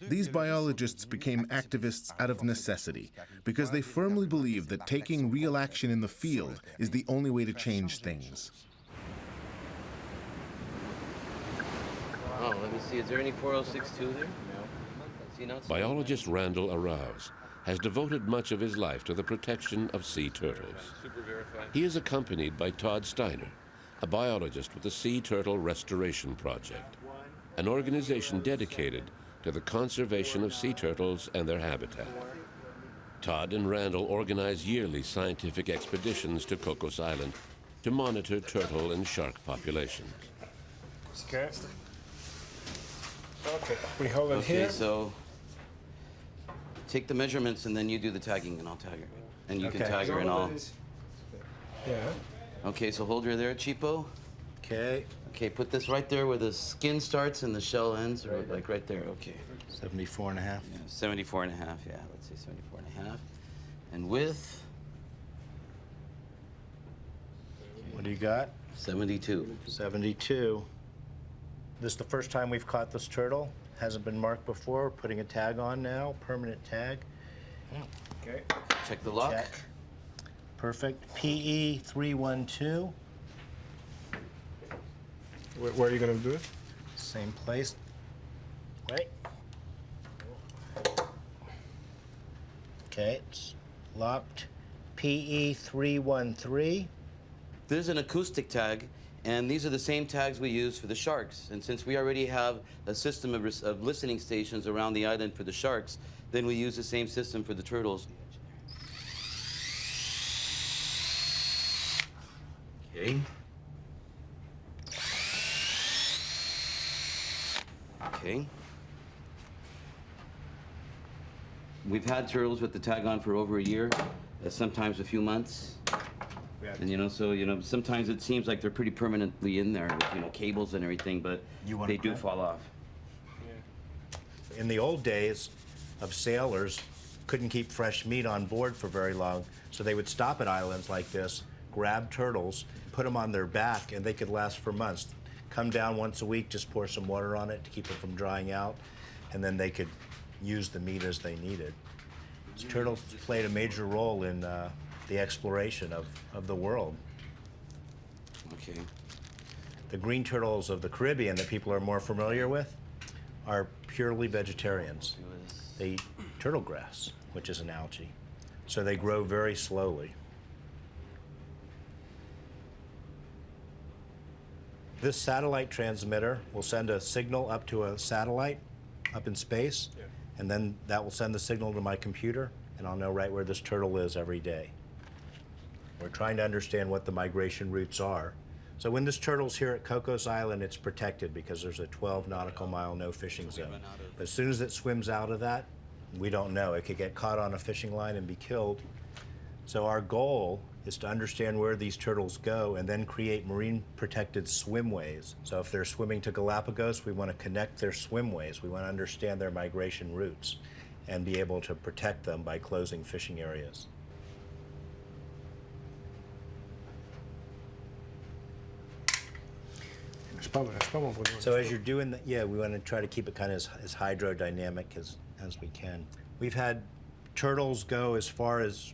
Speaker 1: These biologists became activists out of necessity because they firmly believe that taking real action in the field is the only way to change things.
Speaker 13: Oh, let me see. Is there any 406.2 there? No.
Speaker 2: Biologist Randall Arouse has devoted much of his life to the protection of sea turtles. He is accompanied by Todd Steiner, a biologist with the Sea Turtle Restoration Project, an organization dedicated to the conservation of sea turtles and their habitat. Todd and Randall organize yearly scientific expeditions to Kokos Island to monitor turtle and shark populations.
Speaker 14: Okay. Okay, we hold it here.
Speaker 13: Okay, so take the measurements and then you do the tagging and I'll tag her. And you can tag her and I'll...
Speaker 14: Yeah.
Speaker 13: Okay, so hold her there, Cheapo.
Speaker 10: Okay.
Speaker 13: Okay, put this right there where the skin starts and the shell ends, or like right there, okay.
Speaker 10: 74 and a half.
Speaker 13: Yeah, 74 and a half, yeah, let's say 74 and a half. And width?
Speaker 10: What do you got?
Speaker 13: 72.
Speaker 10: 72. This is the first time we've caught this turtle. Hasn't been marked before. We're putting a tag on now, permanent tag.
Speaker 14: Okay.
Speaker 13: Check the lock.
Speaker 10: Check. Perfect. PE 312.
Speaker 14: Where are you going to do it?
Speaker 10: Same place. Wait. Okay, it's locked. PE 313.
Speaker 13: This is an acoustic tag, and these are the same tags we use for the sharks. And since we already have a system of listening stations around the island for the sharks, then we use the same system for the turtles. Okay. Okay. We've had turtles with the tag on for over a year, sometimes a few months. And sometimes it seems like they're pretty permanently in there with, cables and everything, but they do fall off.
Speaker 10: In the old days of sailors, couldn't keep fresh meat on board for very long, so they would stop at islands like this, grab turtles, put them on their back, and they could last for months. Come down once a week, just pour some water on it to keep it from drying out, and then they could use the meat as they needed. So turtles played a major role in the exploration of the world.
Speaker 13: Okay.
Speaker 10: The green turtles of the Caribbean that people are more familiar with are purely vegetarians. They eat turtle grass, which is an algae. So they grow very slowly. This satellite transmitter will send a signal up to a satellite up in space, and then that will send the signal to my computer, and I'll know right where this turtle is every day. We're trying to understand what the migration routes are. So when this turtle's here at Kokos Island, it's protected because there's a 12 nautical mile no fishing zone. As soon as it swims out of that, we don't know. It could get caught on a fishing line and be killed. So our goal is to understand where these turtles go and then create marine protected swimways. So if they're swimming to Galapagos, we want to connect their swimways. We want to understand their migration routes and be able to protect them by closing fishing areas. So as you're doing that, we want to try to keep it kind of as hydrodynamic as we can. We've had turtles go as far as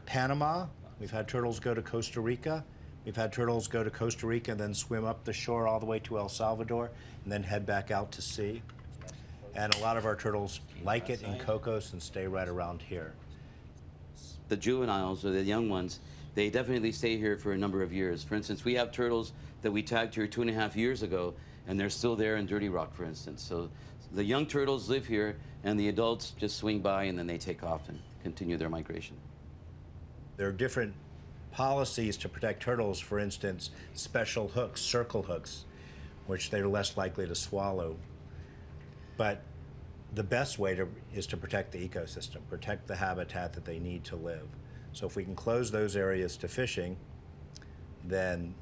Speaker 10: Panama. We've had turtles go to Costa Rica. We've had turtles go to Costa Rica and then swim up the shore all the way to El Salvador and then head back out to sea. And a lot of our turtles like it in Kokos and stay right around here.
Speaker 13: The juveniles, or the young ones, they definitely stay here for a number of years. For instance, we have turtles that we tagged here 2.5 years ago, and they're still there in Dirty Rock, for instance. So the young turtles live here, and the adults just swing by, and then they take off and continue their migration.
Speaker 10: There are different policies to protect turtles, for instance, special hooks, circle hooks, which they're less likely to swallow. But the best way is to protect the ecosystem, protect the habitat that they need to live. So if we can close those areas to fishing, then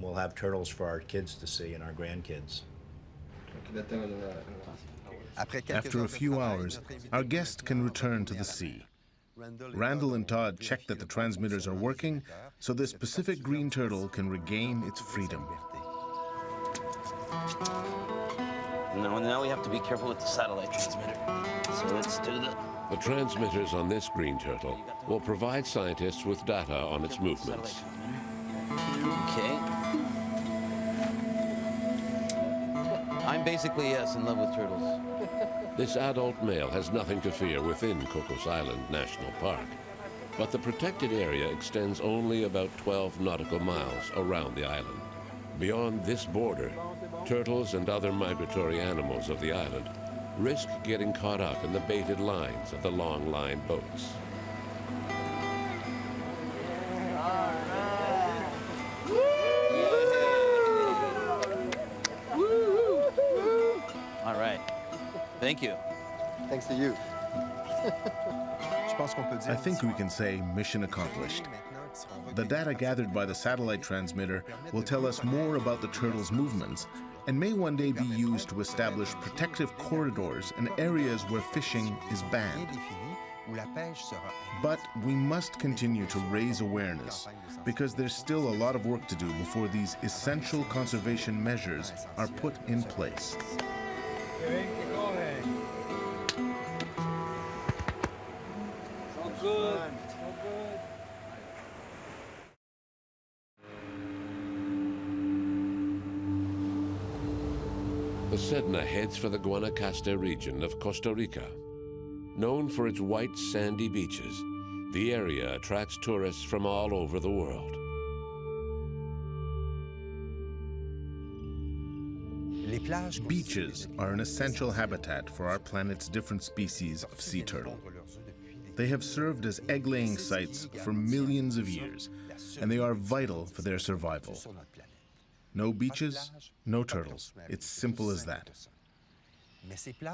Speaker 10: we'll have turtles for our kids to see and our grandkids.
Speaker 1: After a few hours, our guest can return to the sea. Randall and Todd check that the transmitters are working so this Pacific green turtle can regain its freedom.
Speaker 13: Now we have to be careful with the satellite transmitter. So let's do
Speaker 2: The transmitters on this green turtle will provide scientists with data on its movements.
Speaker 13: Okay. I'm basically, yes, in love with turtles.
Speaker 2: This adult male has nothing to fear within Kokos Island National Park, but the protected area extends only about 12 nautical miles around the island. Beyond this border, turtles and other migratory animals of the island risk getting caught up in the baited lines of the long-line boats.
Speaker 13: All right. Thank you.
Speaker 15: Thanks to you.
Speaker 1: I think we can say mission accomplished. The data gathered by the satellite transmitter will tell us more about the turtles' movements and may one day be used to establish protective corridors and areas where fishing is banned. But we must continue to raise awareness because there's still a lot of work to do before these essential conservation measures are put in place.
Speaker 15: Good.
Speaker 2: The Sedna heads for the Guanacaste region of Costa Rica. Known for its white sandy beaches, the area attracts tourists from all over the world.
Speaker 1: Beaches are an essential habitat for our planet's different species of sea turtle. They have served as egg-laying sites for millions of years, and they are vital for their survival. No beaches, no turtles. It's simple as that.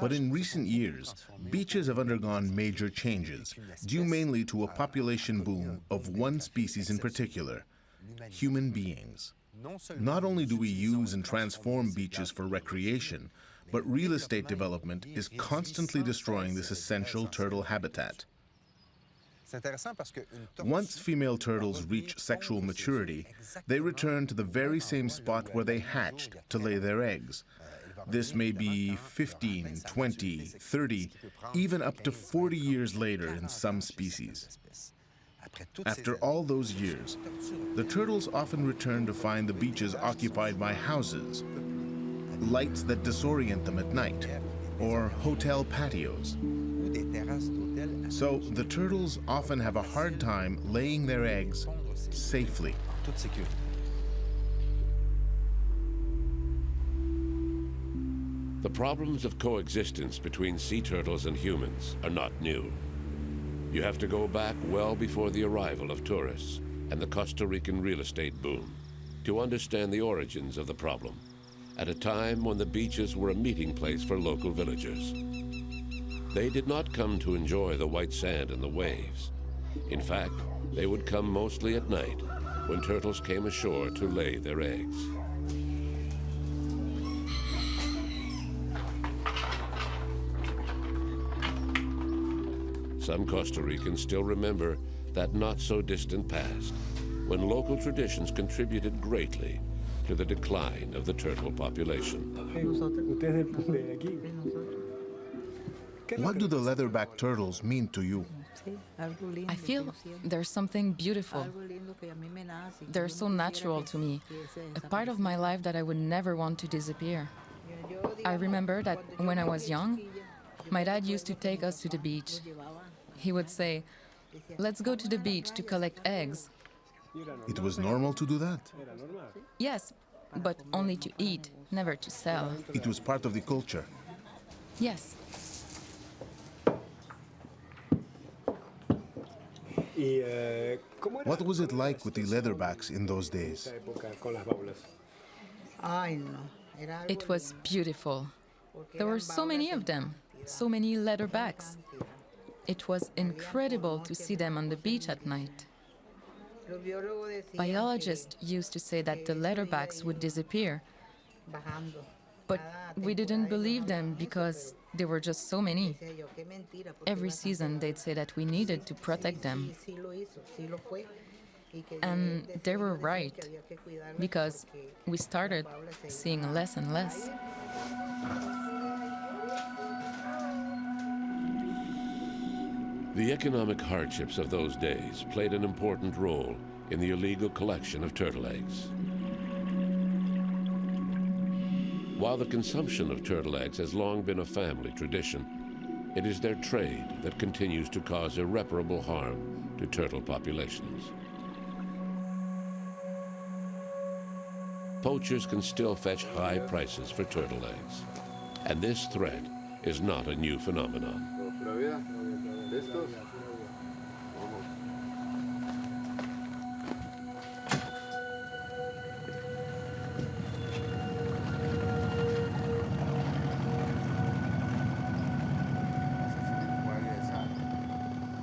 Speaker 1: But in recent years, beaches have undergone major changes, due mainly to a population boom of one species in particular, human beings. Not only do we use and transform beaches for recreation, but real estate development is constantly destroying this essential turtle habitat. Once female turtles reach sexual maturity, they return to the very same spot where they hatched to lay their eggs. This may be 15, 20, 30, even up to 40 years later in some species. After all those years, the turtles often return to find the beaches occupied by houses, lights that disorient them at night, or hotel patios. So the turtles often have a hard time laying their eggs safely.
Speaker 2: The problems of coexistence between sea turtles and humans are not new. You have to go back well before the arrival of tourists and the Costa Rican real estate boom to understand the origins of the problem, at a time when the beaches were a meeting place for local villagers. They did not come to enjoy the white sand and the waves. In fact, they would come mostly at night when turtles came ashore to lay their eggs. Some Costa Ricans still remember that not-so-distant past, when local traditions contributed greatly to the decline of the turtle population.
Speaker 1: What do the leatherback turtles mean to you?
Speaker 16: I feel there's something beautiful. They're so natural to me, a part of my life that I would never want to disappear. I remember that when I was young, my dad used to take us to the beach. He would say, "Let's go to the beach to collect eggs."
Speaker 1: It was normal to do that?
Speaker 16: Yes, but only to eat, never to sell.
Speaker 1: It was part of the culture.
Speaker 16: Yes.
Speaker 1: What was it like with the leatherbacks in those days?
Speaker 16: It was beautiful. There were so many of them, so many leatherbacks. It was incredible to see them on the beach at night. Biologists used to say that the leatherbacks would disappear, but we didn't believe them because there were just so many. Every season they'd say that we needed to protect them. And they were right, because we started seeing less and less.
Speaker 2: The economic hardships of those days played an important role in the illegal collection of turtle eggs. While the consumption of turtle eggs has long been a family tradition, it is their trade that continues to cause irreparable harm to turtle populations. Poachers can still fetch high prices for turtle eggs, and this threat is not a new phenomenon.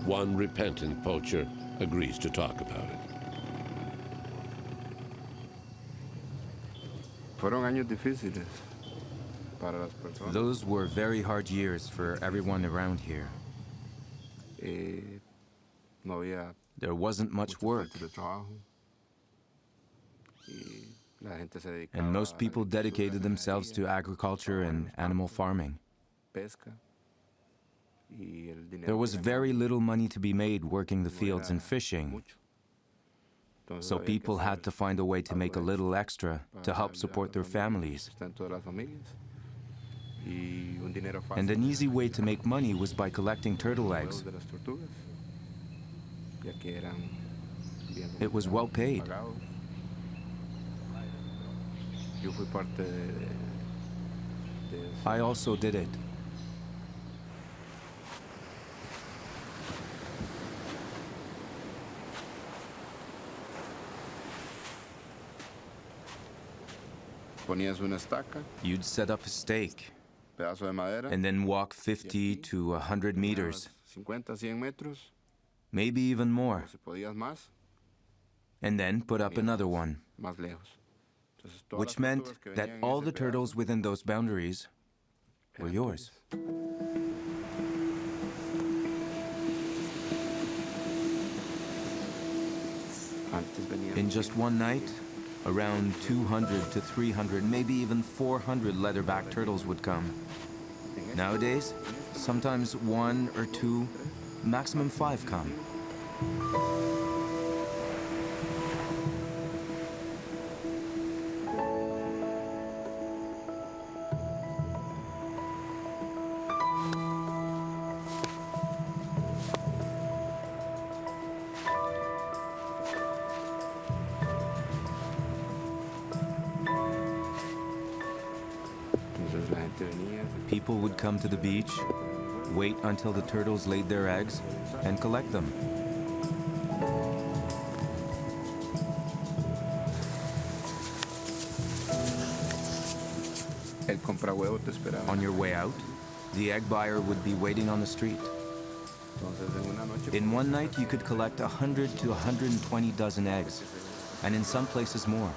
Speaker 2: One repentant poacher agrees to talk about it.
Speaker 15: Those were very hard years for everyone around here. There wasn't much work, and most people dedicated themselves to agriculture and animal farming. There was very little money to be made working the fields and fishing, so people had to find a way to make a little extra to help support their families. And an easy way to make money was by collecting turtle eggs. It was well paid. I also did it. You'd set up a stake and then walk 50 to 100 meters, maybe even more, and then put up another one, which meant that all the turtles within those boundaries were yours. In just one night, around 200 to 300, maybe even 400 leatherback turtles would come. Nowadays, sometimes 1 or 2, maximum 5 come. People would come to the beach, wait until the turtles laid their eggs, and collect them. On your way out, the egg buyer would be waiting on the street. In one night, you could collect 100 to 120 dozen eggs, and in some places more.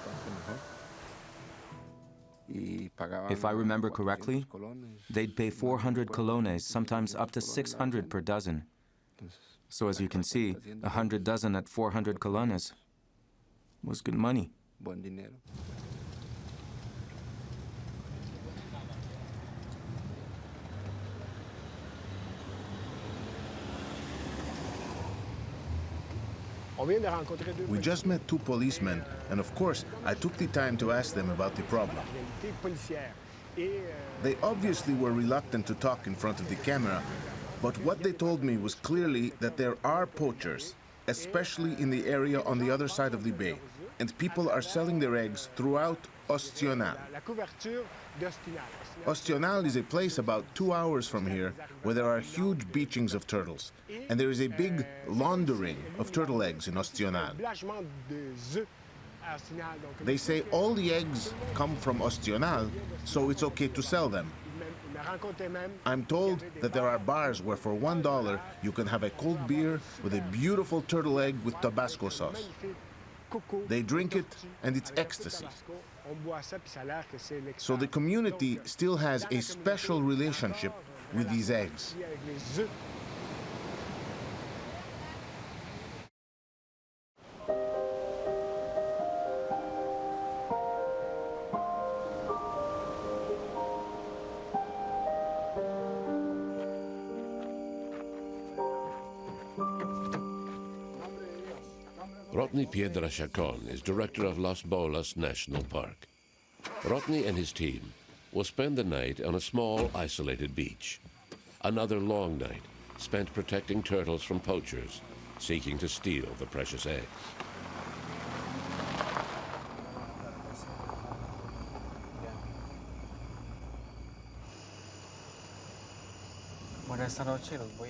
Speaker 15: If I remember correctly, they'd pay 400 colones, sometimes up to 600 per dozen. So as you can see, 100 dozen at 400 colones was good money.
Speaker 1: We just met 2 policemen, and of course, I took the time to ask them about the problem. They obviously were reluctant to talk in front of the camera, but what they told me was clearly that there are poachers, especially in the area on the other side of the bay, and people are selling their eggs throughout Ostional. Ostional is a place about 2 hours from here where there are huge beachings of turtles, and there is a big laundering of turtle eggs in Ostional. They say all the eggs come from Ostional, so it's okay to sell them. I'm told that there are bars where for $1 you can have a cold beer with a beautiful turtle egg with Tabasco sauce. They drink it, and it's ecstasy. So the community still has a special relationship with these eggs.
Speaker 2: Rodney Piedra Chacon is director of Las Bolas National Park. Rodney and his team will spend the night on a small, isolated beach. Another long night spent protecting turtles from poachers seeking to steal the precious eggs.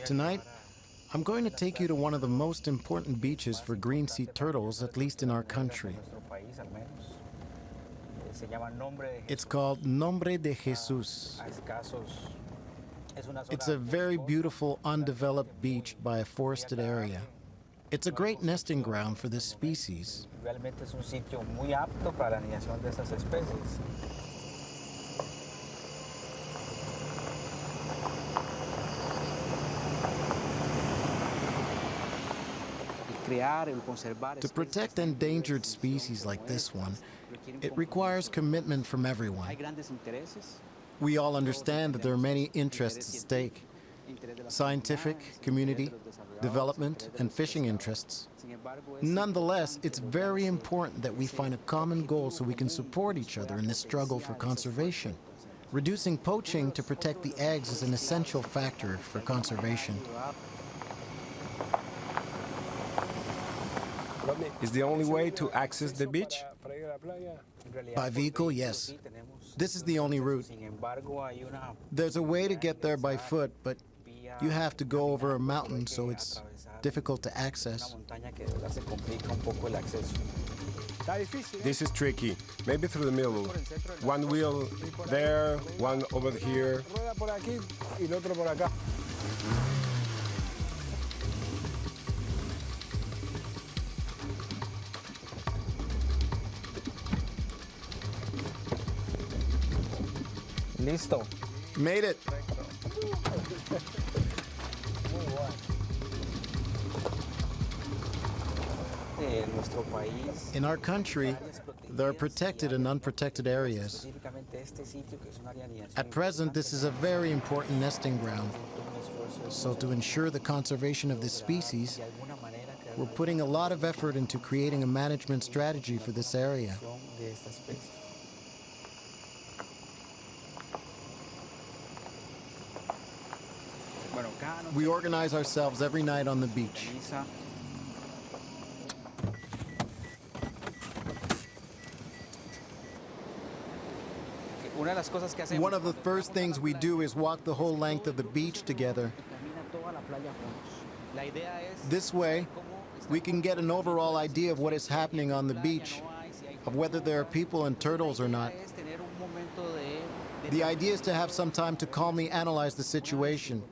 Speaker 17: Tonight, I'm going to take you to one of the most important beaches for green sea turtles, at least in our country. It's called Nombre de Jesus. It's a very beautiful, undeveloped beach by a forested area. It's a great nesting ground for this species. To protect endangered species like this one, it requires commitment from everyone. We all understand that there are many interests at stake: scientific, community, development, and fishing interests. Nonetheless, it's very important that we find a common goal so we can support each other in this struggle for conservation. Reducing poaching to protect the eggs is an essential factor for conservation.
Speaker 14: Is the only way to access the beach?
Speaker 17: By vehicle, yes. This is the only route. There's a way to get there by foot, but you have to go over a mountain, so it's difficult to access.
Speaker 14: This is tricky. Maybe through the middle. One wheel there, one over here.
Speaker 17: Listo. Made it. In our country, there are protected and unprotected areas. At present, this is a very important nesting ground. So to ensure the conservation of this species, we're putting a lot of effort into creating a management strategy for this area. We organize ourselves every night on the beach. One of the first things we do is walk the whole length of the beach together. This way, we can get an overall idea of what is happening on the beach, of whether there are people and turtles or not. The idea is to have some time to calmly analyze the situation.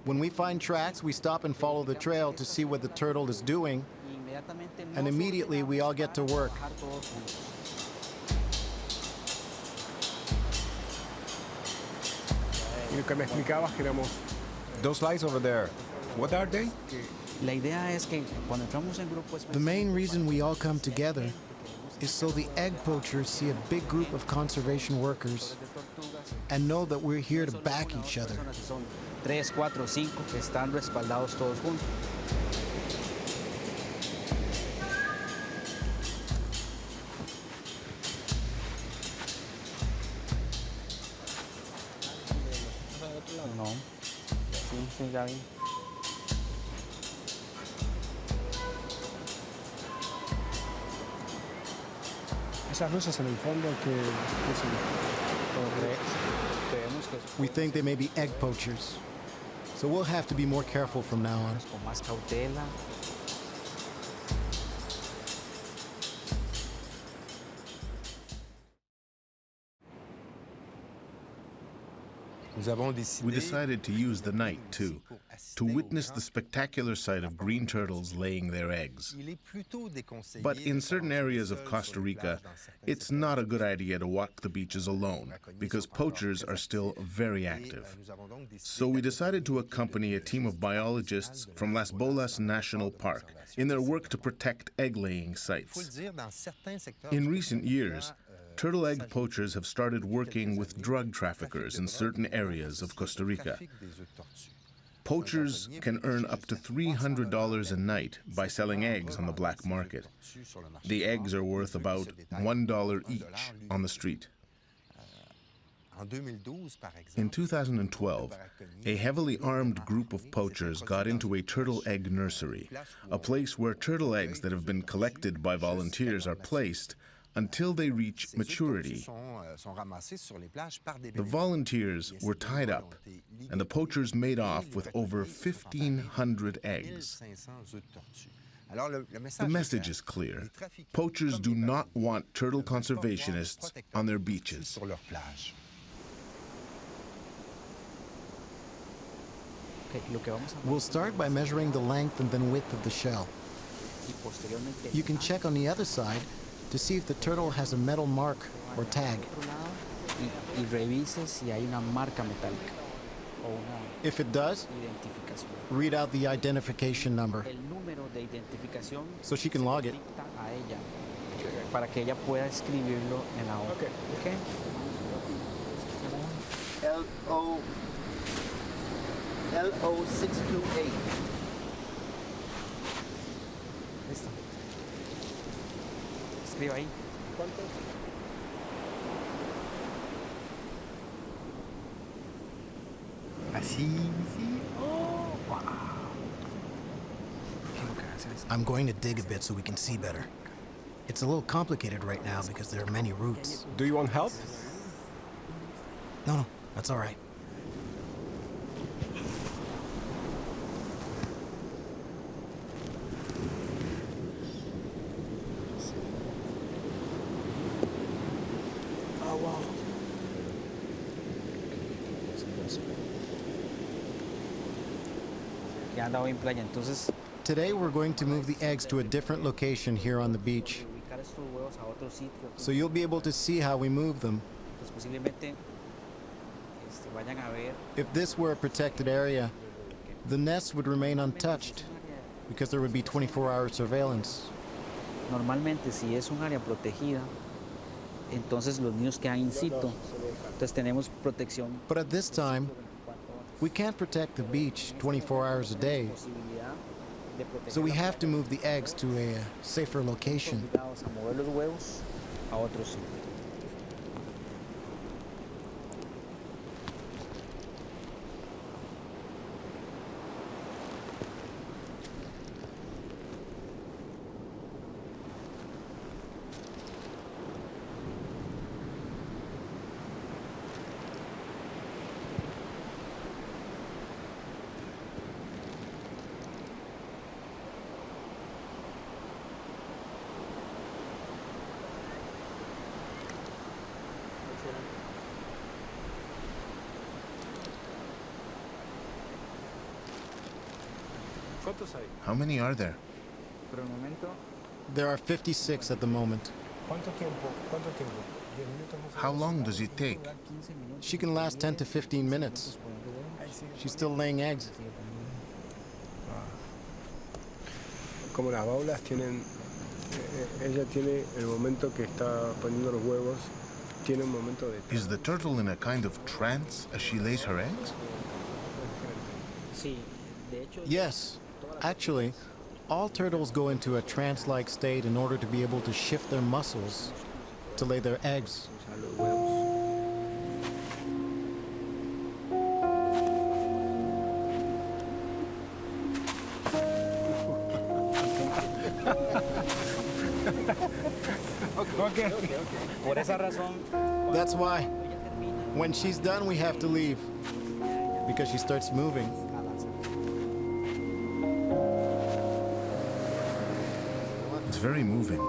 Speaker 17: When we find tracks, we stop and follow the trail to see what the turtle is doing, and immediately we all get to work.
Speaker 14: Those lights over there, what are they?
Speaker 17: The main reason we all come together is so the egg poachers see a big group of conservation workers and know that we're here to back each other.
Speaker 18: 3, 4, 5 están respaldados todos juntos. No. Sí, ya vi.
Speaker 14: Esas luces en el fondo que
Speaker 17: we think they may be egg poachers, so we'll have to be more careful from now on.
Speaker 18: Con más cautela.
Speaker 1: We decided to use the night, too, to witness the spectacular sight of green turtles laying their eggs. But in certain areas of Costa Rica, it's not a good idea to walk the beaches alone, because poachers are still very active. So we decided to accompany a team of biologists from Las Bolas National Park in their work to protect egg-laying sites. In recent years, turtle egg poachers have started working with drug traffickers in certain areas of Costa Rica. Poachers can earn up to $300 a night by selling eggs on the black market. The eggs are worth about $1 each on the street. In 2012, a heavily armed group of poachers got into a turtle egg nursery, a place where turtle eggs that have been collected by volunteers are placed until they reach maturity. The volunteers were tied up, and the poachers made off with over 1,500 eggs. The message is clear. Poachers do not want turtle conservationists on their beaches.
Speaker 17: We'll start by measuring the length and then width of the shell. You can check on the other side to see if the turtle has a metal mark or tag. If it does, read out the identification number so she can log it.
Speaker 18: LO628. Listo. Escriba ahí. ¿Cuánto?
Speaker 17: Así, sí. Oh, wow. I'm going to dig a bit so we can see better. It's a little complicated right now because there are many roots.
Speaker 14: Do you want help?
Speaker 17: No, that's all right. Today we're going to move the eggs to a different location here on the beach. So you'll be able to see how we move them. If this were a protected area, the nests would remain untouched because there would be 24-hour surveillance.
Speaker 18: Normalmente, si es un área protegida, entonces los niños quedan in situ. Entonces tenemos protección.
Speaker 17: But at this time, we can't protect the beach 24 hours a day. So we have to move the eggs to a safer location.
Speaker 1: How many are there?
Speaker 17: There are 56 at the moment.
Speaker 1: How long does it take?
Speaker 17: She can last 10 to 15 minutes. She's still laying eggs.
Speaker 14: Como las baulas tienen, ella tiene el momento que está poniendo los huevos, tiene un momento de...
Speaker 1: Is the turtle in a kind of trance as she lays her eggs?
Speaker 17: Yes. Actually, all turtles go into a trance-like state in order to be able to shift their muscles to lay their eggs.
Speaker 18: Por esa razón.
Speaker 17: That's why. When she's done, we have to leave because she starts moving.
Speaker 1: It's very moving.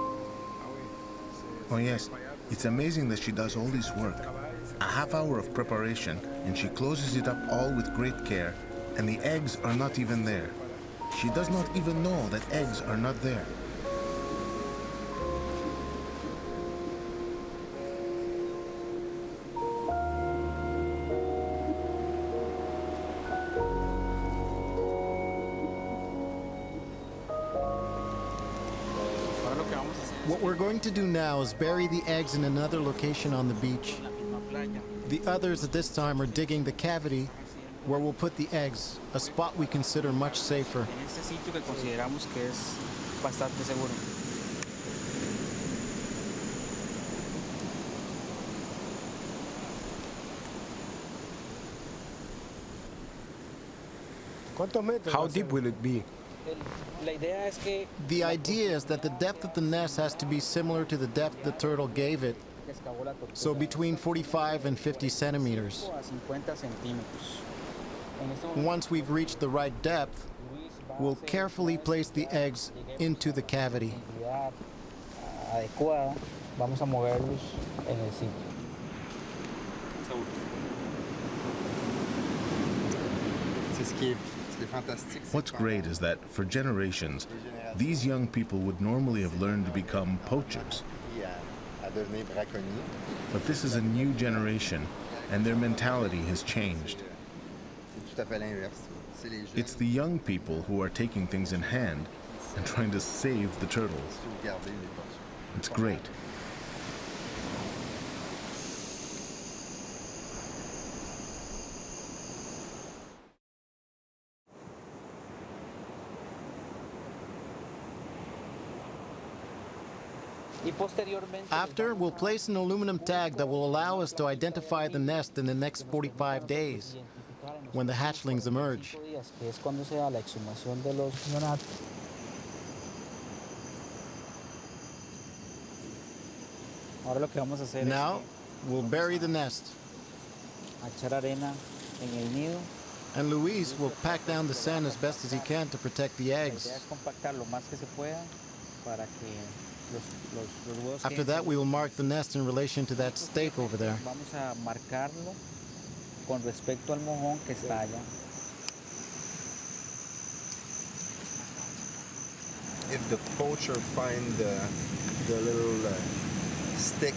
Speaker 1: Oh yes, it's amazing that she does all this work. A half hour of preparation, and she closes it up all with great care, and the eggs are not even there. She does not even know that eggs are not there.
Speaker 17: What we're going to do now is bury the eggs in another location on the beach. The others at this time are digging the cavity where we'll put the eggs, a spot we consider much safer.
Speaker 18: En este sitio que consideramos que es bastante seguro.
Speaker 14: How deep will it be?
Speaker 18: La idea es que
Speaker 17: The idea is that the depth of the nest has to be similar to the depth the turtle gave it, so between 45 and 50 centimeters.
Speaker 18: a 50 centímetros.
Speaker 17: Once we've reached the right depth, we'll carefully place the eggs into the cavity.
Speaker 18: Cantidad adecuada, vamos a moverlos en el sitio.
Speaker 1: What's great is that, for generations, these young people would normally have learned to become poachers. But this is a new generation, and their mentality has changed. It's the young people who are taking things in hand and trying to save the turtles. It's great.
Speaker 17: After, we'll place an aluminum tag that will allow us to identify the nest in the next 45 days, when the hatchlings emerge.
Speaker 18: Que es cuando se da la exhumación de los neonatos. Ahora lo que vamos a hacer
Speaker 17: Now, we'll bury the nest.
Speaker 18: es echar arena en el nido.
Speaker 17: And Luis will pack down the sand as best as he can to protect the
Speaker 18: La idea
Speaker 17: eggs.
Speaker 18: es compactar lo más que se pueda para que los huevos
Speaker 17: After that, we will mark the nest in relation to that stake over there.
Speaker 18: Vamos a marcarlo con respecto al mojón que está allá.
Speaker 19: If the poacher find the little stick.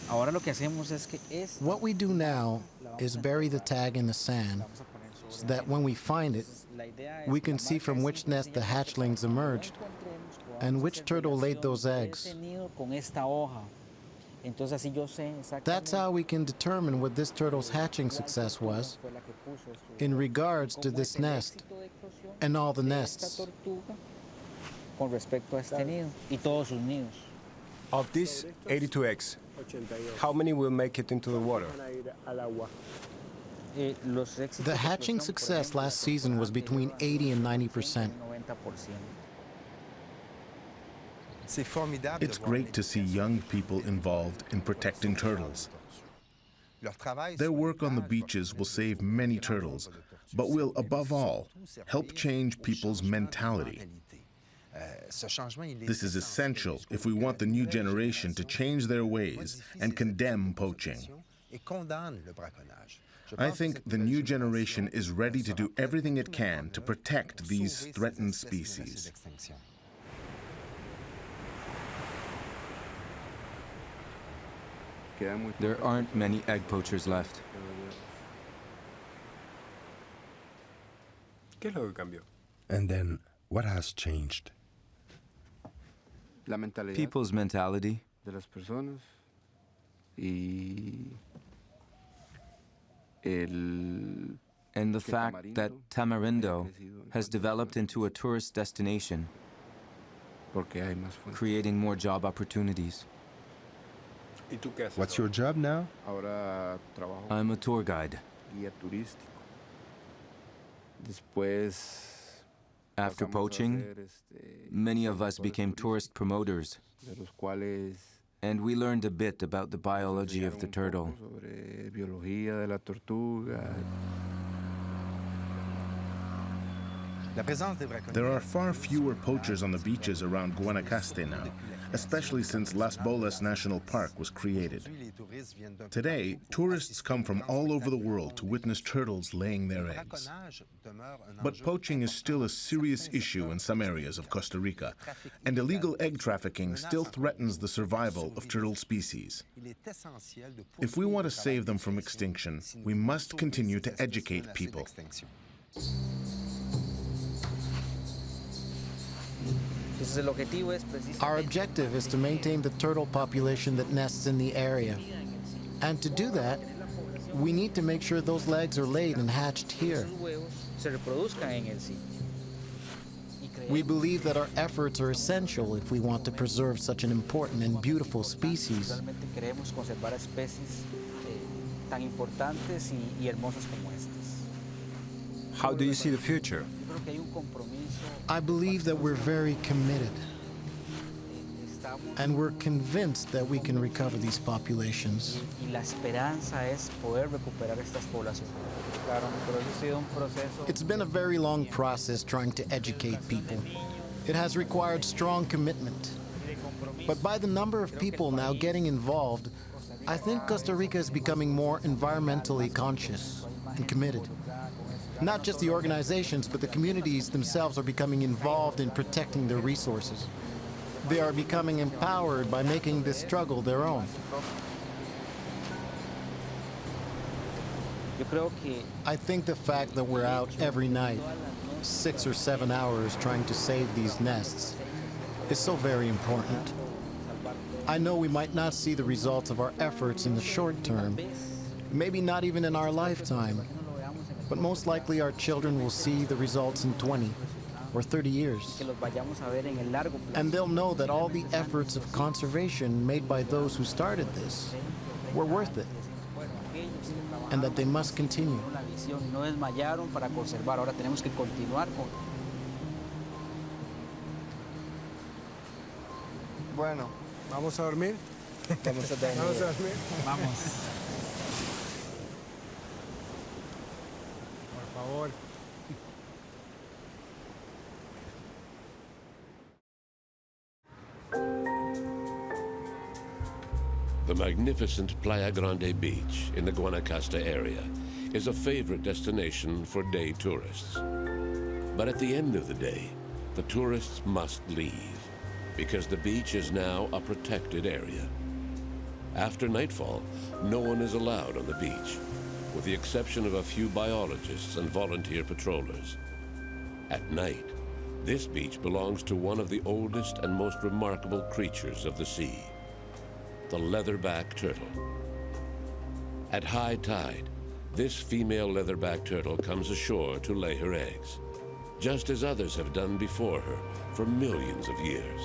Speaker 18: Ahora lo que hacemos es que
Speaker 17: What we do now is bury the tag in the sand so that when we find it, we can see from which nest the hatchlings emerged and which turtle laid those eggs. That's how we can determine what this turtle's hatching success was in regards to this nest and all the nests.
Speaker 18: Con respecto a este nido y todos sus nidos.
Speaker 14: Of these 82 eggs, how many will make it into the water?
Speaker 17: The hatching success last season was between 80 and 90%.
Speaker 1: It's great to see young people involved in protecting turtles. Their work on the beaches will save many turtles, but will, above all, help change people's mentality. This is essential if we want the new generation to change their ways and condemn poaching. I think the new generation is ready to do everything it can to protect these threatened species.
Speaker 15: There aren't many egg poachers left.
Speaker 19: And then, what has changed?
Speaker 15: People's mentality, and the fact that Tamarindo has developed into a tourist destination, creating more job opportunities.
Speaker 19: What's your job now?
Speaker 15: I'm a tour guide. After poaching, many of us became tourist promoters, and we learned a bit about the biology of the turtle.
Speaker 1: There are far fewer poachers on the beaches around Guanacaste now, especially since Las Bolas National Park was created. Today, tourists come from all over the world to witness turtles laying their eggs. But poaching is still a serious issue in some areas of Costa Rica, and illegal egg trafficking still threatens the survival of turtle species. If we want to save them from extinction, we must continue to educate people.
Speaker 17: Our objective is to maintain the turtle population that nests in the area. And to do that, We need to make sure those eggs are laid and hatched here. We believe that our efforts are essential if we want to preserve such an important and beautiful species.
Speaker 20: How do you see the future?
Speaker 17: I believe that we're very committed. And we're convinced that we can recover these populations. It's been a very long process trying to educate people. It has required strong commitment. But by the number of people now getting involved, I think Costa Rica is becoming more environmentally conscious and committed. Not just the organizations, but the communities themselves are becoming involved in protecting their resources. They are becoming empowered by making this struggle their own. I think the fact that we're out every night, 6 or 7 hours trying to save these nests, is so very important. I know we might not see the results of our efforts in the short term, maybe not even in our lifetime, but most likely our children will see the results in 20 or 30 years. And they'll know that all the efforts of conservation made by those who started this were worth it, and that they must continue.
Speaker 14: Bueno, ¿vamos a dormir?
Speaker 3: Vamos a dormir.
Speaker 14: Vamos a dormir.
Speaker 3: Vamos.
Speaker 14: Por favor.
Speaker 2: The magnificent Playa Grande Beach in the Guanacaste area is a favorite destination for day tourists. But at the end of the day, the tourists must leave because the beach is now a protected area. After nightfall, no one is allowed on the beach, with the exception of a few biologists and volunteer patrollers. At night, this beach belongs to one of the oldest and most remarkable creatures of the sea, the leatherback turtle. At high tide, this female leatherback turtle comes ashore to lay her eggs, just as others have done before her for millions of years.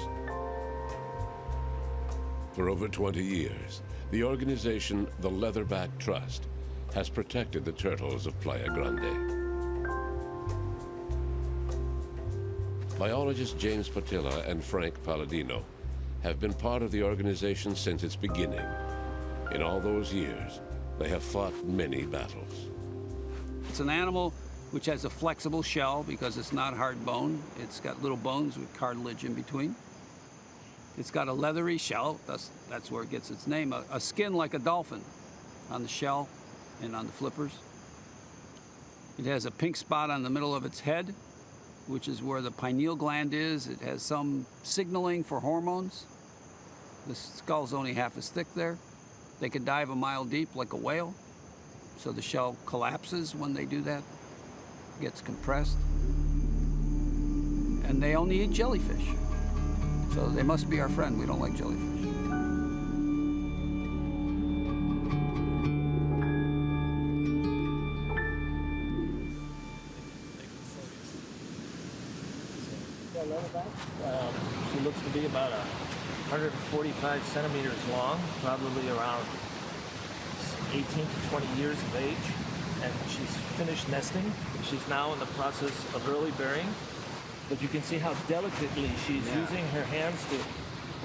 Speaker 2: For over 20 years, the organization, the Leatherback Trust, has protected the turtles of Playa Grande. Biologists James Patilla and Frank Palladino have been part of the organization since its beginning. In all those years, they have fought many battles.
Speaker 21: It's an animal which has a flexible shell because it's not hard bone. It's got little bones with cartilage in between. It's got a leathery shell, that's where it gets its name, a skin like a dolphin on the shell and on the flippers. It has a pink spot on the middle of its head, which is where the pineal gland is. It has some signaling for hormones. The skull's only half as thick there. They can dive a mile deep like a whale, so the shell collapses when they do that, gets compressed. And they only eat jellyfish, so they must be our friend. We don't like jellyfish.
Speaker 22: She looks to be about 145 centimeters long, probably around 18 to 20 years of age, and she's finished nesting. She's now in the process of early bearing, but you can see how delicately she's using her hands to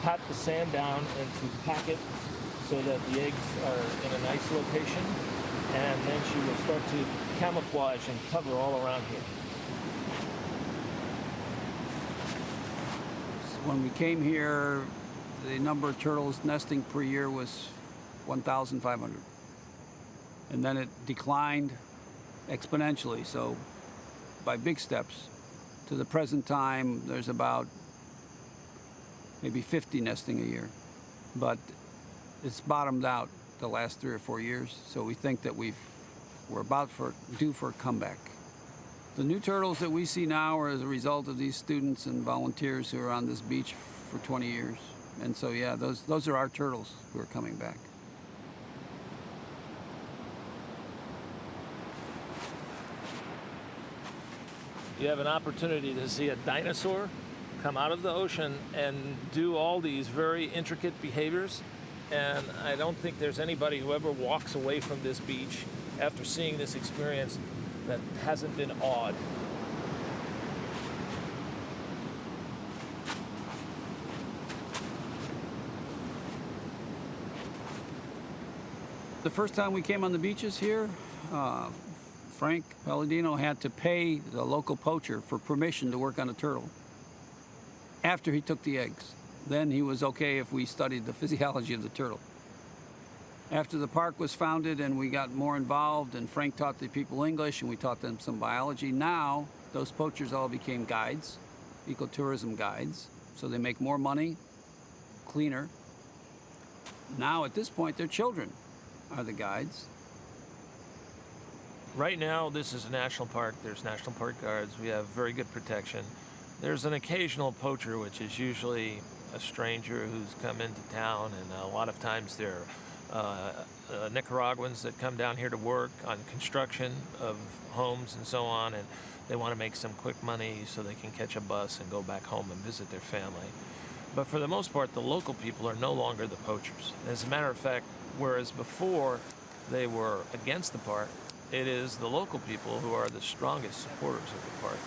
Speaker 22: pat the sand down and to pack it so that the eggs are in a nice location, and then she will start to camouflage and cover all around here.
Speaker 21: When we came here, the number of turtles nesting per year was 1,500. And then it declined exponentially, so by big steps. To the present time, there's about maybe 50 nesting a year. But it's bottomed out the last 3 or 4 years, so we think that we're due for a comeback. The new turtles that we see now are as a result of these students and volunteers who are on this beach for 20 years. And so, yeah, those are our turtles who are coming back.
Speaker 22: You have an opportunity to see a dinosaur come out of the ocean and do all these very intricate behaviors. And I don't think there's anybody who ever walks away from this beach after seeing this experience that hasn't been awed.
Speaker 21: The first time we came on the beaches here, Frank Palladino had to pay the local poacher for permission to work on a turtle after he took the eggs. Then he was okay if we studied the physiology of the turtle. After the park was founded and we got more involved and Frank taught the people English and we taught them some biology, now those poachers all became guides, ecotourism guides, so they make more money, cleaner. Now at this point their children are the guides.
Speaker 22: Right now, this is a national park. There's national park guards. We have very good protection. There's an occasional poacher, which is usually a stranger who's come into town, and a lot of times they're Nicaraguans that come down here to work on construction of homes and so on, and they want to make some quick money so they can catch a bus and go back home and visit their family. But for the most part, the local people are no longer the poachers. As a matter of fact, whereas before they were against the park, it is the local people who are the strongest supporters of the park.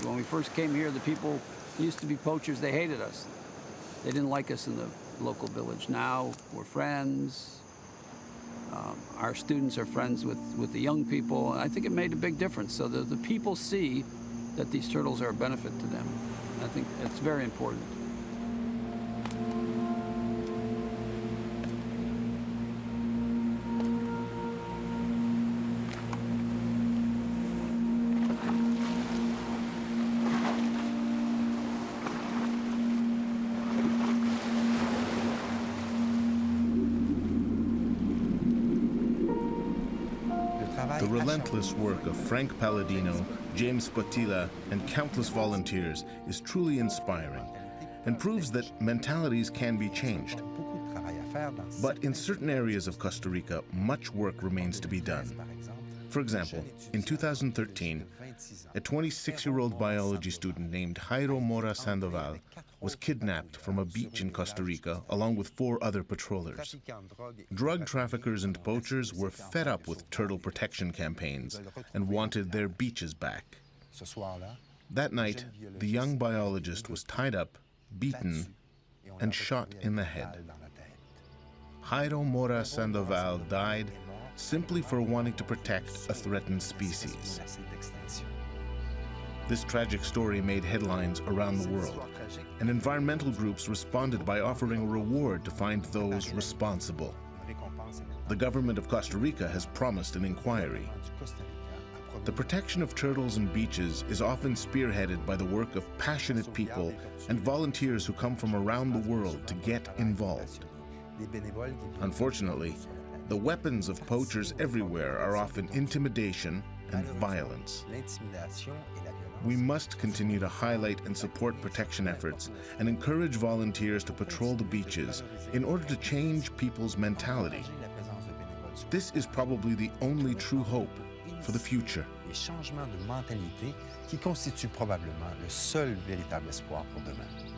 Speaker 21: When we first came here, the people used to be poachers. They hated us. They didn't like us in the local village. Now we're friends. Our students are friends with the young people. I think it made a big difference. So the people see that these turtles are a benefit to them. I think it's very important.
Speaker 1: The relentless work of Frank Palladino, James Buddy Powell, and countless volunteers is truly inspiring and proves that mentalities can be changed. But in certain areas of Costa Rica, much work remains to be done. For example, in 2013, a 26-year-old biology student named Jairo Mora Sandoval was kidnapped from a beach in Costa Rica along with 4 other patrollers. Drug traffickers and poachers were fed up with turtle protection campaigns and wanted their beaches back. That night, the young biologist was tied up, beaten, and shot in the head. Jairo Mora Sandoval died simply for wanting to protect a threatened species. This tragic story made headlines around the world, and environmental groups responded by offering a reward to find those responsible. The government of Costa Rica has promised an inquiry. The protection of turtles and beaches is often spearheaded by the work of passionate people and volunteers who come from around the world to get involved. Unfortunately, the weapons of poachers everywhere are often intimidation and violence. We must continue to highlight and support protection efforts and encourage volunteers to patrol the beaches in order to change people's mentality. This is probably the only true hope for the future.
Speaker 19: Les changements de mentalité qui constituent probablement le seul véritable espoir pour demain.